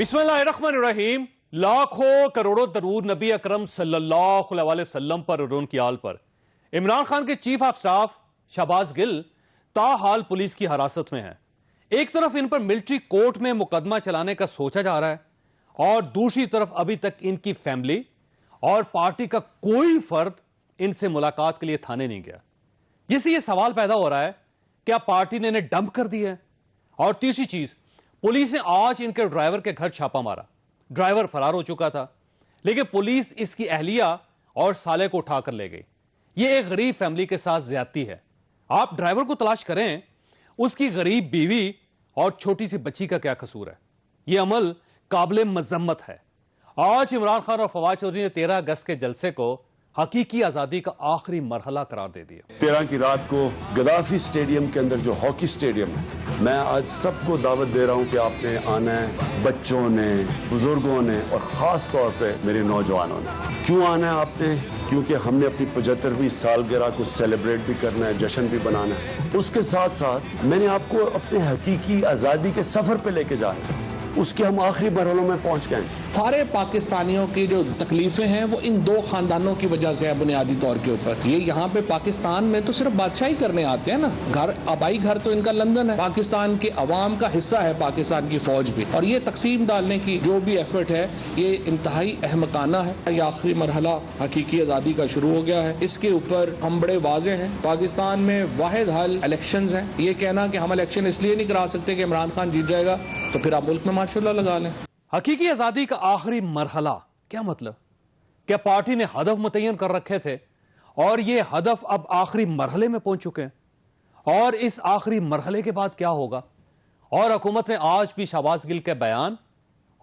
बिस्मिल्लाहिर्रहमानिर्रहीम। लाखों करोड़ों दरूद नबी अकरम सल्लल्लाहु अलैहि वसल्लम पर और उनकी आल पर। इमरान खान के chief of staff Shahbaz Gill ताहाल पुलिस की हिरासत में हैं। एक तरफ इन पर मिलिट्री कोर्ट में मुकदमा चलाने का सोचा जा रहा है और दूसरी तरफ अभी तक इनकी फैमिली और पार्टी का कोई फर्द इनसे मुलाकात के लिए थाने नहीं गया, जिससे यह सवाल पैदा हो रहा है क्या पार्टी ने इन्हें डंप कर दिया है। और तीसरी चीज, पुलिस ने आज इनके ड्राइवर के घर छापा मारा। ड्राइवर फरार हो चुका था, लेकिन पुलिस इसकी अहलिया और साले को उठाकर ले गई। यह एक गरीब फैमिली के साथ ज्यादती है। आप ड्राइवर को तलाश करें, उसकी गरीब बीवी और छोटी सी बच्ची का क्या कसूर है। यह अमल काबिल मजम्मत है। आज इमरान खान और फवाद चौधरी ने 13 अगस्त के जलसे को हकीकी आजादी का आखिरी मरहला करार दे दिया। 13 की रात को गद्दाफी स्टेडियम के अंदर जो हॉकी स्टेडियम है, मैं आज सबको दावत दे रहा हूं कि आपने आना है। बच्चों ने, बुजुर्गों ने और खास तौर पे मेरे नौजवानों ने। क्यों आना है आपने? क्योंकि हमने अपनी 75वीं सालगिरह को सेलिब्रेट भी करना है, जश्न भी बनाना है। उसके साथ साथ मैंने आपको अपने हकीकी आजादी के सफर पे लेके जाना है। उसके हम आखिरी मरहलों में पहुंच गए। सारे पाकिस्तानियों की जो तकलीफें हैं वो इन दो खानदानों की वजह से है बुनियादी तौर के ऊपर। ये यहाँ पे पाकिस्तान में तो सिर्फ बादशाही करने आते हैं ना, घर आबाई घर तो इनका लंदन है। पाकिस्तान के अवाम का हिस्सा है पाकिस्तान की फौज भी, और ये तकसीम डालने की जो भी एफर्ट है ये इंतहाई अहमकाना है। ये आखिरी मरहला हकीकी आज़ादी का शुरू हो गया है। इसके ऊपर हम बड़े वाज़ेह हैं। पाकिस्तान में वाहिद हल इलेक्शंस हैं। ये कहना कि हम इलेक्शन इसलिए नहीं करा सकते कि इमरान खान जीत जाएगा, तो फिर आप मुल्क में मार्शल लगा लें। हकीकी आजादी का आखिरी मरहला क्या मतलब? क्या पार्टी ने हदफ मुतय्यन कर रखे थे और ये हदफ अब आखिरी मरहले में पहुंच चुके हैं? और इस आखिरी मरहले के बाद क्या होगा? और हुकूमत ने आज भी शहबाज गिल के बयान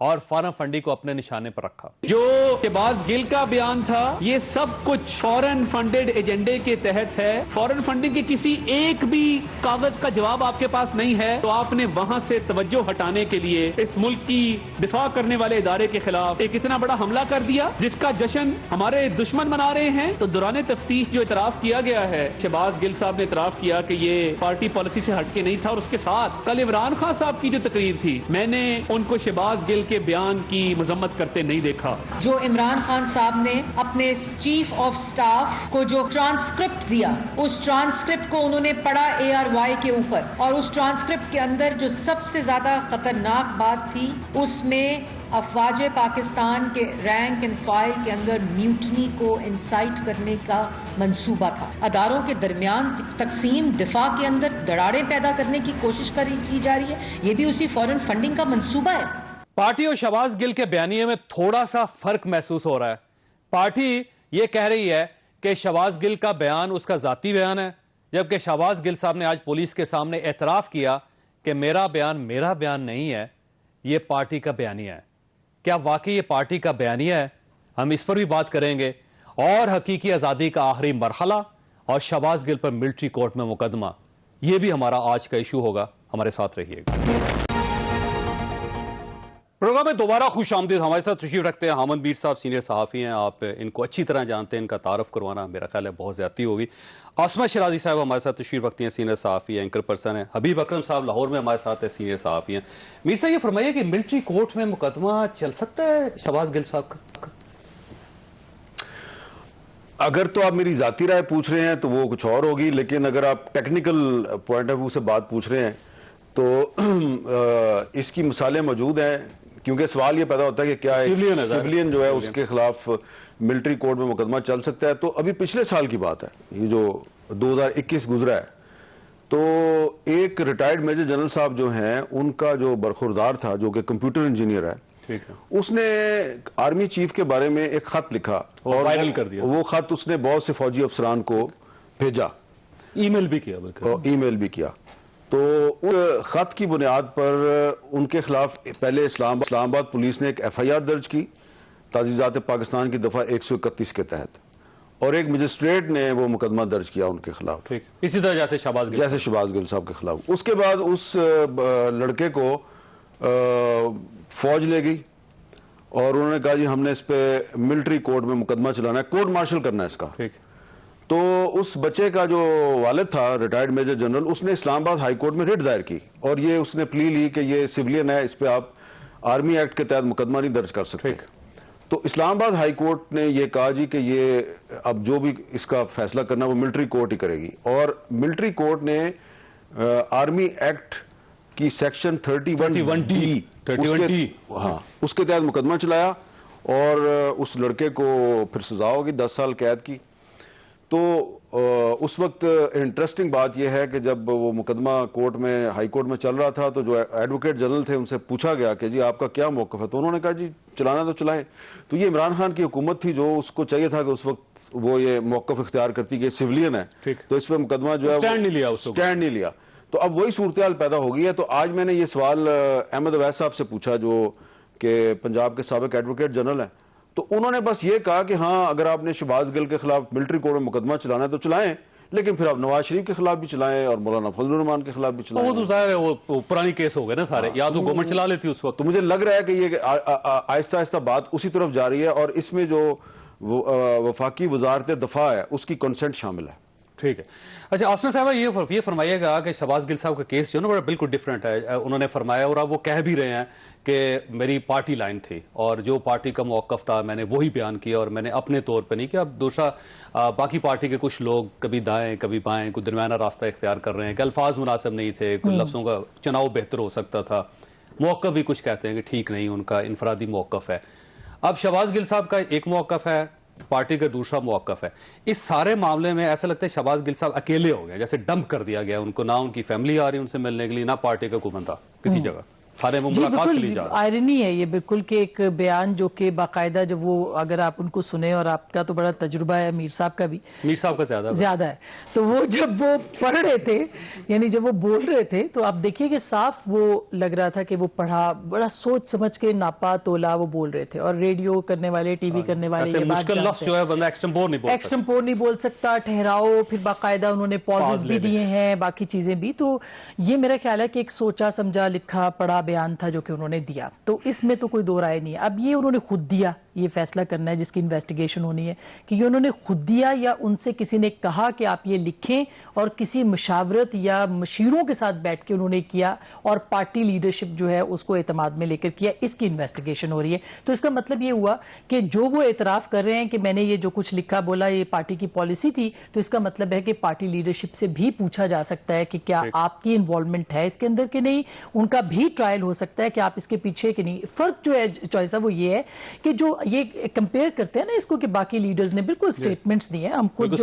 और फॉरेन फंडिंग को अपने निशाने पर रखा। जो शहबाज गिल का बयान था, ये सब कुछ फॉरेन फंडेड एजेंडे के तहत है। फॉरेन फंडिंग के किसी एक भी कागज का जवाब आपके पास नहीं है, तो आपने वहां से तवज्जो हटाने के लिए इस मुल्क की दिफा करने वाले इदारे के खिलाफ एक इतना बड़ा हमला कर दिया, जिसका जश्न हमारे दुश्मन मना रहे हैं। तो दौरान तफ्तीश जो इतराफ किया गया है, शहबाज गिल साहब ने इतराफ किया कि ये पार्टी पॉलिसी से हटके नहीं था। और उसके साथ कल इमरान खान साहब की जो तकरीर थी, मैंने उनको शहबाज गिल के बयान की मजम्मत करते नहीं देखा। जो इमरान खान साहब ने अपने चीफ ऑफ स्टाफ को जो ट्रांसक्रिप्ट दिया, उस ट्रांसक्रिप्ट को उन्होंने पढ़ा ARY के ऊपर, और उस ट्रांसक्रिप्ट के अंदर जो सबसे ज्यादा खतरनाक बात थी, उसमें अफवाज पाकिस्तान के रैंक एंड फाइल के अंदर म्यूटनी को इंसाइट करने का मंसूबा था। अदारों के दरमियान तकसीम, दिफा के अंदर दरारें पैदा करने की कोशिश की जा रही है। ये भी उसी फॉरेन फंडिंग का मंसूबा है। पार्टी और शहबाज गिल के बयानिए में थोड़ा सा फर्क महसूस हो रहा है। पार्टी यह कह रही है कि शहबाज गिल का बयान उसका जाती बयान है, जबकि शहबाज गिल साहब ने आज पुलिस के सामने एतराफ किया कि मेरा बयान नहीं है, यह पार्टी का बयानिया है। क्या वाकई ये पार्टी का बयानिया है? हम इस पर भी बात करेंगे। और हकीकी आजादी का आखिरी मरहला और शहबाज गिल पर मिलिट्री कोर्ट में मुकदमा, यह भी हमारा आज का इशू होगा। हमारे साथ रहिएगा। प्रोग्राम में दोबारा खुश आमदीद। हमारे साथ तशरीफ रखते हैं हामिद मीर साहब, सीनियर सहाफ़ी हैं। आप इनको अच्छी तरह जानते हैं, इनका तारफ़ करवाना मेरा ख्याल है बहुत ज़्यादती होगी। आसमा शराजी साहब हमारे साथ तशरीफ रखती हैं, सीनियर सहाफ़ी हैं, एंकर पर्सन है। हबीब अकरम साहब लाहौर में हमारे साथ है, सीनियर सहाफ़ी हैं। मीर साहब, ये फरमाइए कि मिलिट्री कोर्ट में मुकदमा चल सकता है शहबाज गिल साहब का? अगर तो आप मेरी जाती राय पूछ रहे हैं तो वो कुछ और होगी, लेकिन अगर आप टेक्निकल पॉइंट ऑफ व्यू से बात पूछ रहे हैं तो इसकी मिसालें मौजूद हैं। क्योंकि सवाल ये पैदा होता है कि क्या सिविलियन जो है उसके खिलाफ मिलिट्री कोर्ट में मुकदमा चल सकता है। तो अभी पिछले साल की बात है, ये जो 2021 गुजरा है, तो एक रिटायर्ड मेजर जनरल साहब जो हैं, उनका जो बरखुरदार था, जो कि कंप्यूटर इंजीनियर है, उसने आर्मी चीफ के बारे में एक खत लिखा और वायरल कर दिया। वो खत उसने बहुत से फौजी अफसरान को भेजा, ईमेल भी किया। तो उस खत की बुनियाद पर उनके खिलाफ पहले इस्लामाबाद पुलिस ने एक FIR दर्ज की ताज़ीज़ात पाकिस्तान की दफ़ा 131 के तहत, और एक मजिस्ट्रेट ने वो मुकदमा दर्ज किया उनके खिलाफ, इसी तरह जैसे शहबाज गिल साहब के खिलाफ। उसके बाद उस लड़के को फौज ले गई और उन्होंने कहा जी हमने इस पे मिलिट्री कोर्ट में मुकदमा चलाना है, कोर्ट मार्शल करना है इसका। तो उस बच्चे का जो वालिद था, रिटायर्ड मेजर जनरल, उसने इस्लामाबाद हाई कोर्ट में रिट दायर की और ये उसने प्ली ली कि ये सिविलियन है, इस पे आप आर्मी एक्ट के तहत मुकदमा नहीं दर्ज कर सकते। तो इस्लामाबाद हाई कोर्ट ने यह कहा जी कि ये अब जो भी इसका फैसला करना वो मिलिट्री कोर्ट ही करेगी, और मिलिट्री कोर्ट ने आर्मी एक्ट की सेक्शन 31D उसके तहत मुकदमा चलाया और उस लड़के को फिर सजा होगी 10 साल कैद की। तो उस वक्त इंटरेस्टिंग बात यह है कि जब वो मुकदमा कोर्ट में हाई कोर्ट में चल रहा था तो जो एडवोकेट जनरल थे उनसे पूछा गया कि जी आपका क्या मौक़िफ़ है, तो उन्होंने कहा जी चलाना तो चलाएं। तो ये इमरान खान की हुकूमत थी जो उसको चाहिए था कि उस वक्त वो ये मौक़िफ़ इख्तियार करती कि सिविलियन है, तो इस पर मुकदमा जो है स्टैंड नहीं लिया। तो अब वही सूरत हाल पैदा हो गई है। तो आज मैंने ये सवाल अहमद अवैस साहब से पूछा जो कि पंजाब के साबिक एडवोकेट जनरल हैं, तो उन्होंने बस ये कहा कि हाँ अगर आपने शहबाज गिल के खिलाफ मिलिट्री कोर्ट में मुकदमा चलाना है तो चलाएं, लेकिन फिर आप नवाज शरीफ के खिलाफ भी चलाएं और मौलाना फजलुर रहमान के खिलाफ भी चलाएं। वो तो जाहिर है वो पुरानी केस हो गए ना सारे, या तो गवर्नमेंट चला लेती उस वक्त। तो मुझे लग रहा है कि ये आहिस्ता आहिस्ता बात उसी तरफ जा रही है और इसमें जो वफाकी वजारत दफा है उसकी कंसेंट शामिल है। ठीक है। अच्छा आसमा साहब ये फरमाइएगा कि शहबाज गिल साहब का केस जो ना बड़ा बिल्कुल डिफरेंट है, उन्होंने फरमाया और अब वो कह भी रहे हैं कि मेरी पार्टी लाइन थी और जो पार्टी का मौक़िफ़ था मैंने वही बयान किया और मैंने अपने तौर पे नहीं किया। अब दूसरा बाकी पार्टी के कुछ लोग कभी दाएं कभी बाएं कोई दरमियाना रास्ता इख्तियार कर रहे हैं कि अल्फाज मुनासिब नहीं थे, कुछ लफ्ज़ों का चुनाव बेहतर हो सकता था, मौक़िफ़ भी कुछ कहते हैं कि ठीक नहीं, उनका इनफरादी मौक़िफ़ है। अब शहबाज गिल साहब का एक मौक़िफ़ है, पार्टी का दूसरा मौक़िफ़ है। इस सारे मामले में ऐसा लगता है शहबाज गिल साहब अकेले हो गए, जैसे डंप कर दिया गया उनको, ना उनकी फैमिली आ रही उनसे मिलने के लिए, ना पार्टी का कोई बंदा किसी जगह, सारे मुलाकात के लिए जा रहे हैं। आयरनी है ये बिल्कुल कि एक बयान जो कि बाकायदा जब वो अगर आप उनको सुने, और आपका तो बड़ा तजुर्बा है मीर साहब का भी, मीर साहब का ज्यादा है, तो वो जब वो पढ़ रहे थे यानी जब वो बोल रहे थे तो आप देखिए कि साफ वो लग रहा था कि वो पढ़ा, बड़ा सोच समझ के नापा तोला वो बोल रहे थे। और रेडियो करने वाले, टीवी करने वाले ये बात जो है बंदा एक्सटेम्पोर नहीं बोल सकता, ठहराओ, फिर बाकायदा उन्होंने पॉजेस भी दिए हैं, बाकी चीजें भी। तो ये मेरा ख्याल है कि एक सोचा समझा लिखा पढ़ा बयान था जो कि उन्होंने दिया, तो इसमें तो कोई दो राय नहीं है। अब ये उन्होंने खुद दिया, ये फैसला करना है जिसकी इन्वेस्टिगेशन होनी है कि ये उन्होंने खुद दिया या उनसे किसी ने कहा कि आप ये लिखें, और किसी मशावरत या मशीरों के साथ बैठ के उन्होंने किया और पार्टी लीडरशिप जो है उसको एतमाद में लेकर किया, इसकी इन्वेस्टिगेशन हो रही है। तो इसका मतलब ये हुआ कि जो वो एतराफ कर रहे हैं कि मैंने ये जो कुछ लिखा बोला ये पार्टी की पॉलिसी थी, तो इसका मतलब है कि पार्टी लीडरशिप से भी पूछा जा सकता है कि क्या आपकी इन्वॉल्वमेंट है इसके अंदर कि नहीं, उनका भी ट्रायल हो सकता है कि आप इसके पीछे कि नहीं। फर्क जो है चॉइस है वो ये है कि जो ये कंपेयर करते हैं ना इसको कि बाकी लीडर्स ने बिल्कुल स्टेटमेंट्स दिए हैं, हम खुद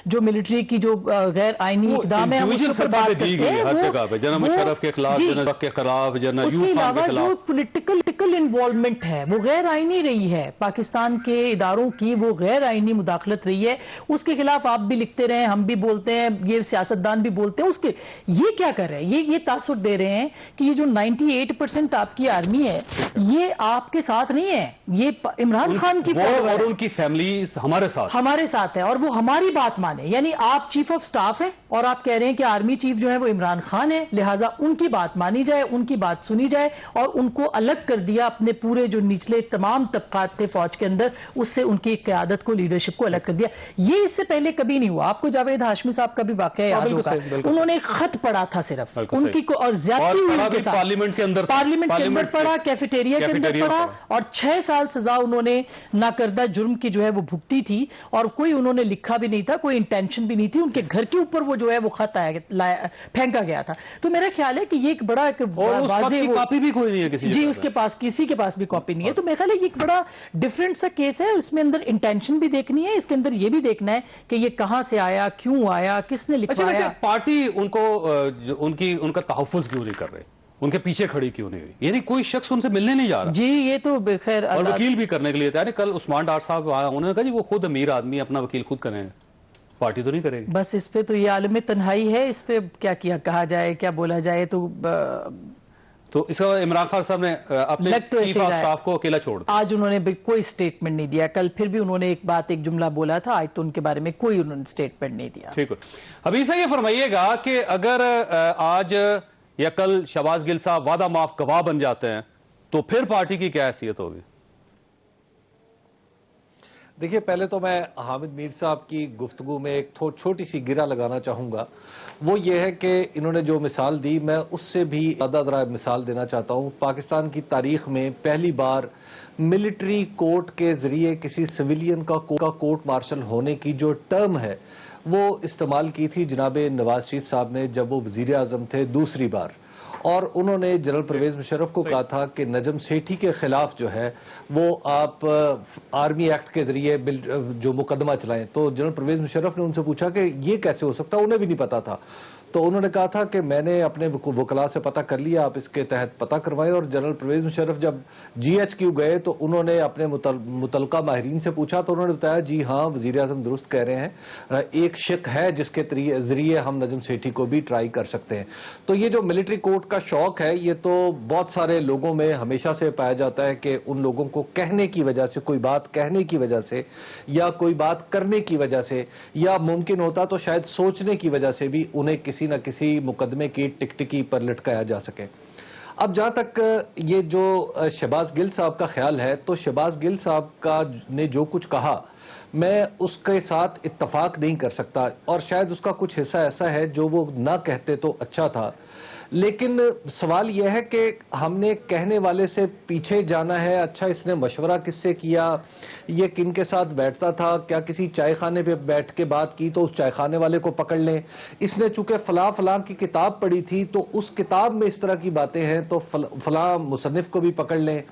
जो मिलिट्री की जो गैर आईनी इक़दाम है उसके ऊपर बात करते हैं, हर जगह पे जनरल मुशर्रफ के खिलाफ, जनरल के खिलाफ, जनरल उसके अलावा जो पॉलिटिकल इन्वॉल्वमेंट है वो गैर आईनी रही है, पाकिस्तान के इदारों की वो गैर आईनी मुदाखलत रही है, उसके खिलाफ आप भी लिखते रहे, हम भी बोलते हैं, ये सियासतदान भी बोलते हैं। उसके ये क्या कर रहे हैं, ये तासुर दे रहे हैं कि ये जो 98% आपकी आर्मी है ये आपके साथ नहीं है, ये इमरान खान की और उनकी फैमिली हमारे साथ है और वो हमारी बात माने। यानी आप चीफ ऑफ स्टाफ है और आप कह रहे हैं कि आर्मी चीफ जो है वो इमरान खान है, लिहाजा उनकी बात मानी जाए, उनकी बात सुनी जाए, और उनको अलग कर दिया अपने पूरे जो निचले तमाम तबकात थे फौज के अंदर, उससे उनकी क़यादत को, लीडरशिप को अलग कर दिया। ये इससे पहले कभी नहीं हुआ। आपको जावेद हाशमी साहब का भी वाकया याद होगा, उन्होंने एक खत पढ़ा था सिर्फ उनकी को, और ज्यादा पार्लियामेंट के अंदर पढ़ा, कैफेटेरिया के अंदर पढ़ा, और 6 साल सजा उन्होंने नाकर्दा जुर्म की जो है वो भुगती थी, और कोई उन्होंने लिखा भी नहीं था, कोई इंटेंशन भी नहीं थी, उनके घर के ऊपर वो जो है वो खत फेंका गया था। तो मेरा ख्याल है कि ये एक बड़ा कॉपी भी कोई नहीं है किसी जी, उसके पास किसी के पास भी कॉपी नहीं है। तो मेरा ख्याल है ये एक बड़ा डिफरेंट सा केस है, और इसमें अंदर इंटेंशन भी देखनी है, इसके अंदर ये भी देखना है कि ये कहां से आया, क्यों आया, किसने लिखवाया। अच्छा, पार्टी उनका तहफ़्फ़ुज़ क्यों नहीं कर रही, उनके पीछे खड़ी क्यों नहीं हुई? यानी कोई शख्स उनसे मिलने नहीं जा रहा जी, ये तो खैर, और वकील भी करने के लिए तैयार है। कल उस्मान डार साहब उन्होंने कहा जी वो खुद अमीर आदमी अपना वकील खुद करेंगे, पार्टी तो नहीं करेगी। बस इस पे तो ये आलम तन्हाई है, इस पे क्या किया कहा जाए, क्या बोला जाए। तो इसका इमरान खान साहब ने अपने चीफ ऑफ स्टाफ को अकेला छोड़ दिया। आज उन्होंने कोई स्टेटमेंट नहीं दिया, कल फिर भी उन्होंने एक जुमला बोला था, आज तो उनके बारे में कोई उन्होंने स्टेटमेंट नहीं दिया। ठीक है, अभी से ये फरमाइएगा कि अगर आज या कल शहबाज गिल साहब वादा माफ गवाह बन जाते हैं तो फिर पार्टी की क्या हैसियत होगी? देखिए, पहले तो मैं हामिद मीर साहब की गुफ्तगू में एक छोटी सी गिरा लगाना चाहूँगा। वो ये है कि इन्होंने जो मिसाल दी, मैं उससे भी ज़्यादा ज़रा मिसाल देना चाहता हूँ। पाकिस्तान की तारीख में पहली बार मिलिट्री कोर्ट के ज़रिए किसी सिविलियन का कोर्ट मार्शल होने की जो टर्म है वो इस्तेमाल की थी जनाब नवाज शरीफ साहब ने जब वो वज़ीर आज़म थे दूसरी बार, और उन्होंने जनरल परवेज मुशर्रफ को कहा था कि नजम सेठी के खिलाफ जो है वो आप आर्मी एक्ट के जरिए जो मुकदमा चलाएं। तो जनरल परवेज मुशर्रफ ने उनसे पूछा कि ये कैसे हो सकता, उन्हें भी नहीं पता था। तो उन्होंने कहा था कि मैंने अपने वकला से पता कर लिया, आप इसके तहत पता करवाएं। और जनरल परवेज मुशर्रफ जब GHQ गए तो उन्होंने अपने मुतलका माहिरीन से पूछा, तो उन्होंने बताया जी हाँ, वज़ीर आज़म दुरुस्त कह रहे हैं, एक शिक है जिसके जरिए हम नजम सेठी को भी ट्राई कर सकते हैं। तो ये जो मिलिट्री कोर्ट का शौक है, ये तो बहुत सारे लोगों में हमेशा से पाया जाता है कि उन लोगों को कहने की वजह से, कोई बात कहने की वजह से या कोई बात करने की वजह से, या मुमकिन होता तो शायद सोचने की वजह से भी उन्हें किसी न किसी मुकदमे की टिकटिकी पर लटकाया जा सके। अब जहां तक ये जो शहबाज गिल साहब का ख्याल है, तो शहबाज गिल साहब का ने जो कुछ कहा मैं उसके साथ इत्तफाक नहीं कर सकता, और शायद उसका कुछ हिस्सा ऐसा है जो वो ना कहते तो अच्छा था। लेकिन सवाल यह है कि हमने कहने वाले से पीछे जाना है। अच्छा, इसने मशवरा किससे किया, ये किन के साथ बैठता था, क्या किसी चाय खाने पे बैठ के बात की तो उस चाय खाने वाले को पकड़ लें। इसने चूंकि फलां की किताब पढ़ी थी तो उस किताब में इस तरह की बातें हैं तो फलां मुसन्निफ को भी पकड़ लें।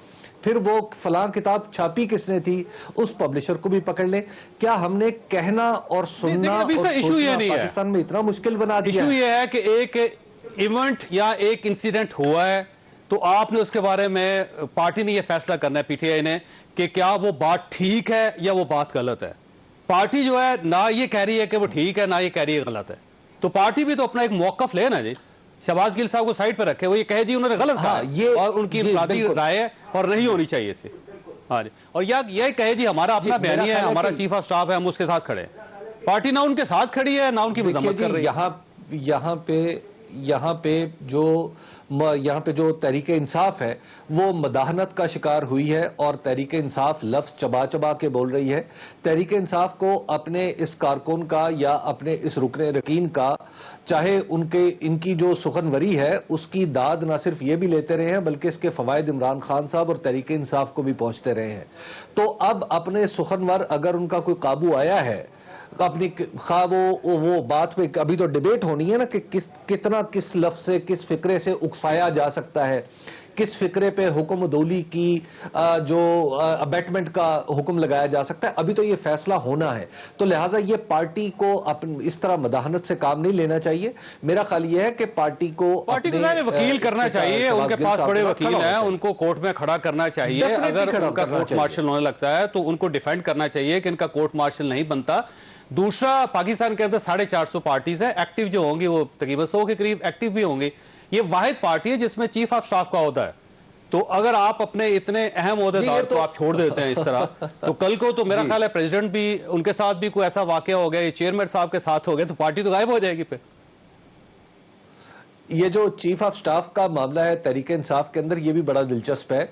फिर वो फलां किताब छापी किसने थी, उस पब्लिशर को भी पकड़ लें। क्या हमने कहना और सुनना और सोचना पाकिस्तान में इतना मुश्किल बना दिया? इशू ये है कि एक इवेंट या एक इंसिडेंट हुआ है तो आपने उसके बारे में, पार्टी ने यह फैसला करना है, PTI ने, कि क्या वो बात ठीक है या वो बात गलत है। पार्टी जो है ना ये कह रही है कि वो ठीक है, ना ये कह रही है गलत है। तो पार्टी भी तो अपना एक मौकफ ले ना जी, शहबाज गिल साहब को साइड पर रखे, वो ये कहे जी उन्होंने गलत कहा और उनकी इंफरादी राय है और नहीं होनी चाहिए थी। हाँ जी, और ये कहे जी हमारा अपना बयानी है, हमारा चीफ ऑफ स्टाफ है, हम उसके साथ खड़े हैं। पार्टी ना उनके साथ खड़ी है ना उनकी मजम्मत कर रही है। यहाँ पे जो तहरीक इंसाफ है वो मदाहनत का शिकार हुई है और तहरीक इंसाफ लफ्ज चबा चबा के बोल रही है। तहरीक इंसाफ को अपने इस कारकुन का या अपने इस रुकने रकीन का, चाहे इनकी जो सुखनवरी है उसकी दाद ना सिर्फ ये भी लेते रहे हैं बल्कि इसके फवायद इमरान खान साहब और तहरीक इंसाफ को भी पहुंचते रहे हैं। तो अब अपने सुखनवर अगर उनका कोई काबू आया है अपनी खा वो बात पे अभी तो डिबेट होनी है ना कि किस लफ्ज से, किस फिक्रे से उकसाया जा सकता है, किस फिक्रे पे हुक्म दौली की जो अबेटमेंट का हुक्म लगाया जा सकता है। अभी तो ये फैसला होना है। तो लिहाजा ये पार्टी को इस तरह मदाहनत से काम नहीं लेना चाहिए। मेरा ख्याल ये है कि पार्टी को वकील करना चाहिए, उनके पास बड़े वकील हैं, उनको कोर्ट में खड़ा करना चाहिए। अगर उनका कोर्ट मार्शल होने लगता है तो उनको डिफेंड करना चाहिए कि इनका कोर्ट मार्शल नहीं बनता। दूसरा, पाकिस्तान के अंदर 450 पार्टीज है, एक्टिव जो होंगी वो तकरीबन 100 के करीब एक्टिव भी होंगी। ये वाहिद पार्टी है जिसमें चीफ ऑफ स्टाफ का ओहदा है। तो अगर आप अपने इतने अहम ओहदेदार को आप छोड़ देते हैं इस तरह, तो कल को तो मेरा ख्याल है प्रेसिडेंट भी, उनके साथ भी कोई ऐसा वाकया हो गया, चेयरमैन साहब के साथ हो गया, तो पार्टी तो गायब हो जाएगी फिर। ये जो चीफ ऑफ स्टाफ का मामला है तहरीक इंसाफ के अंदर, ये भी बड़ा दिलचस्प है।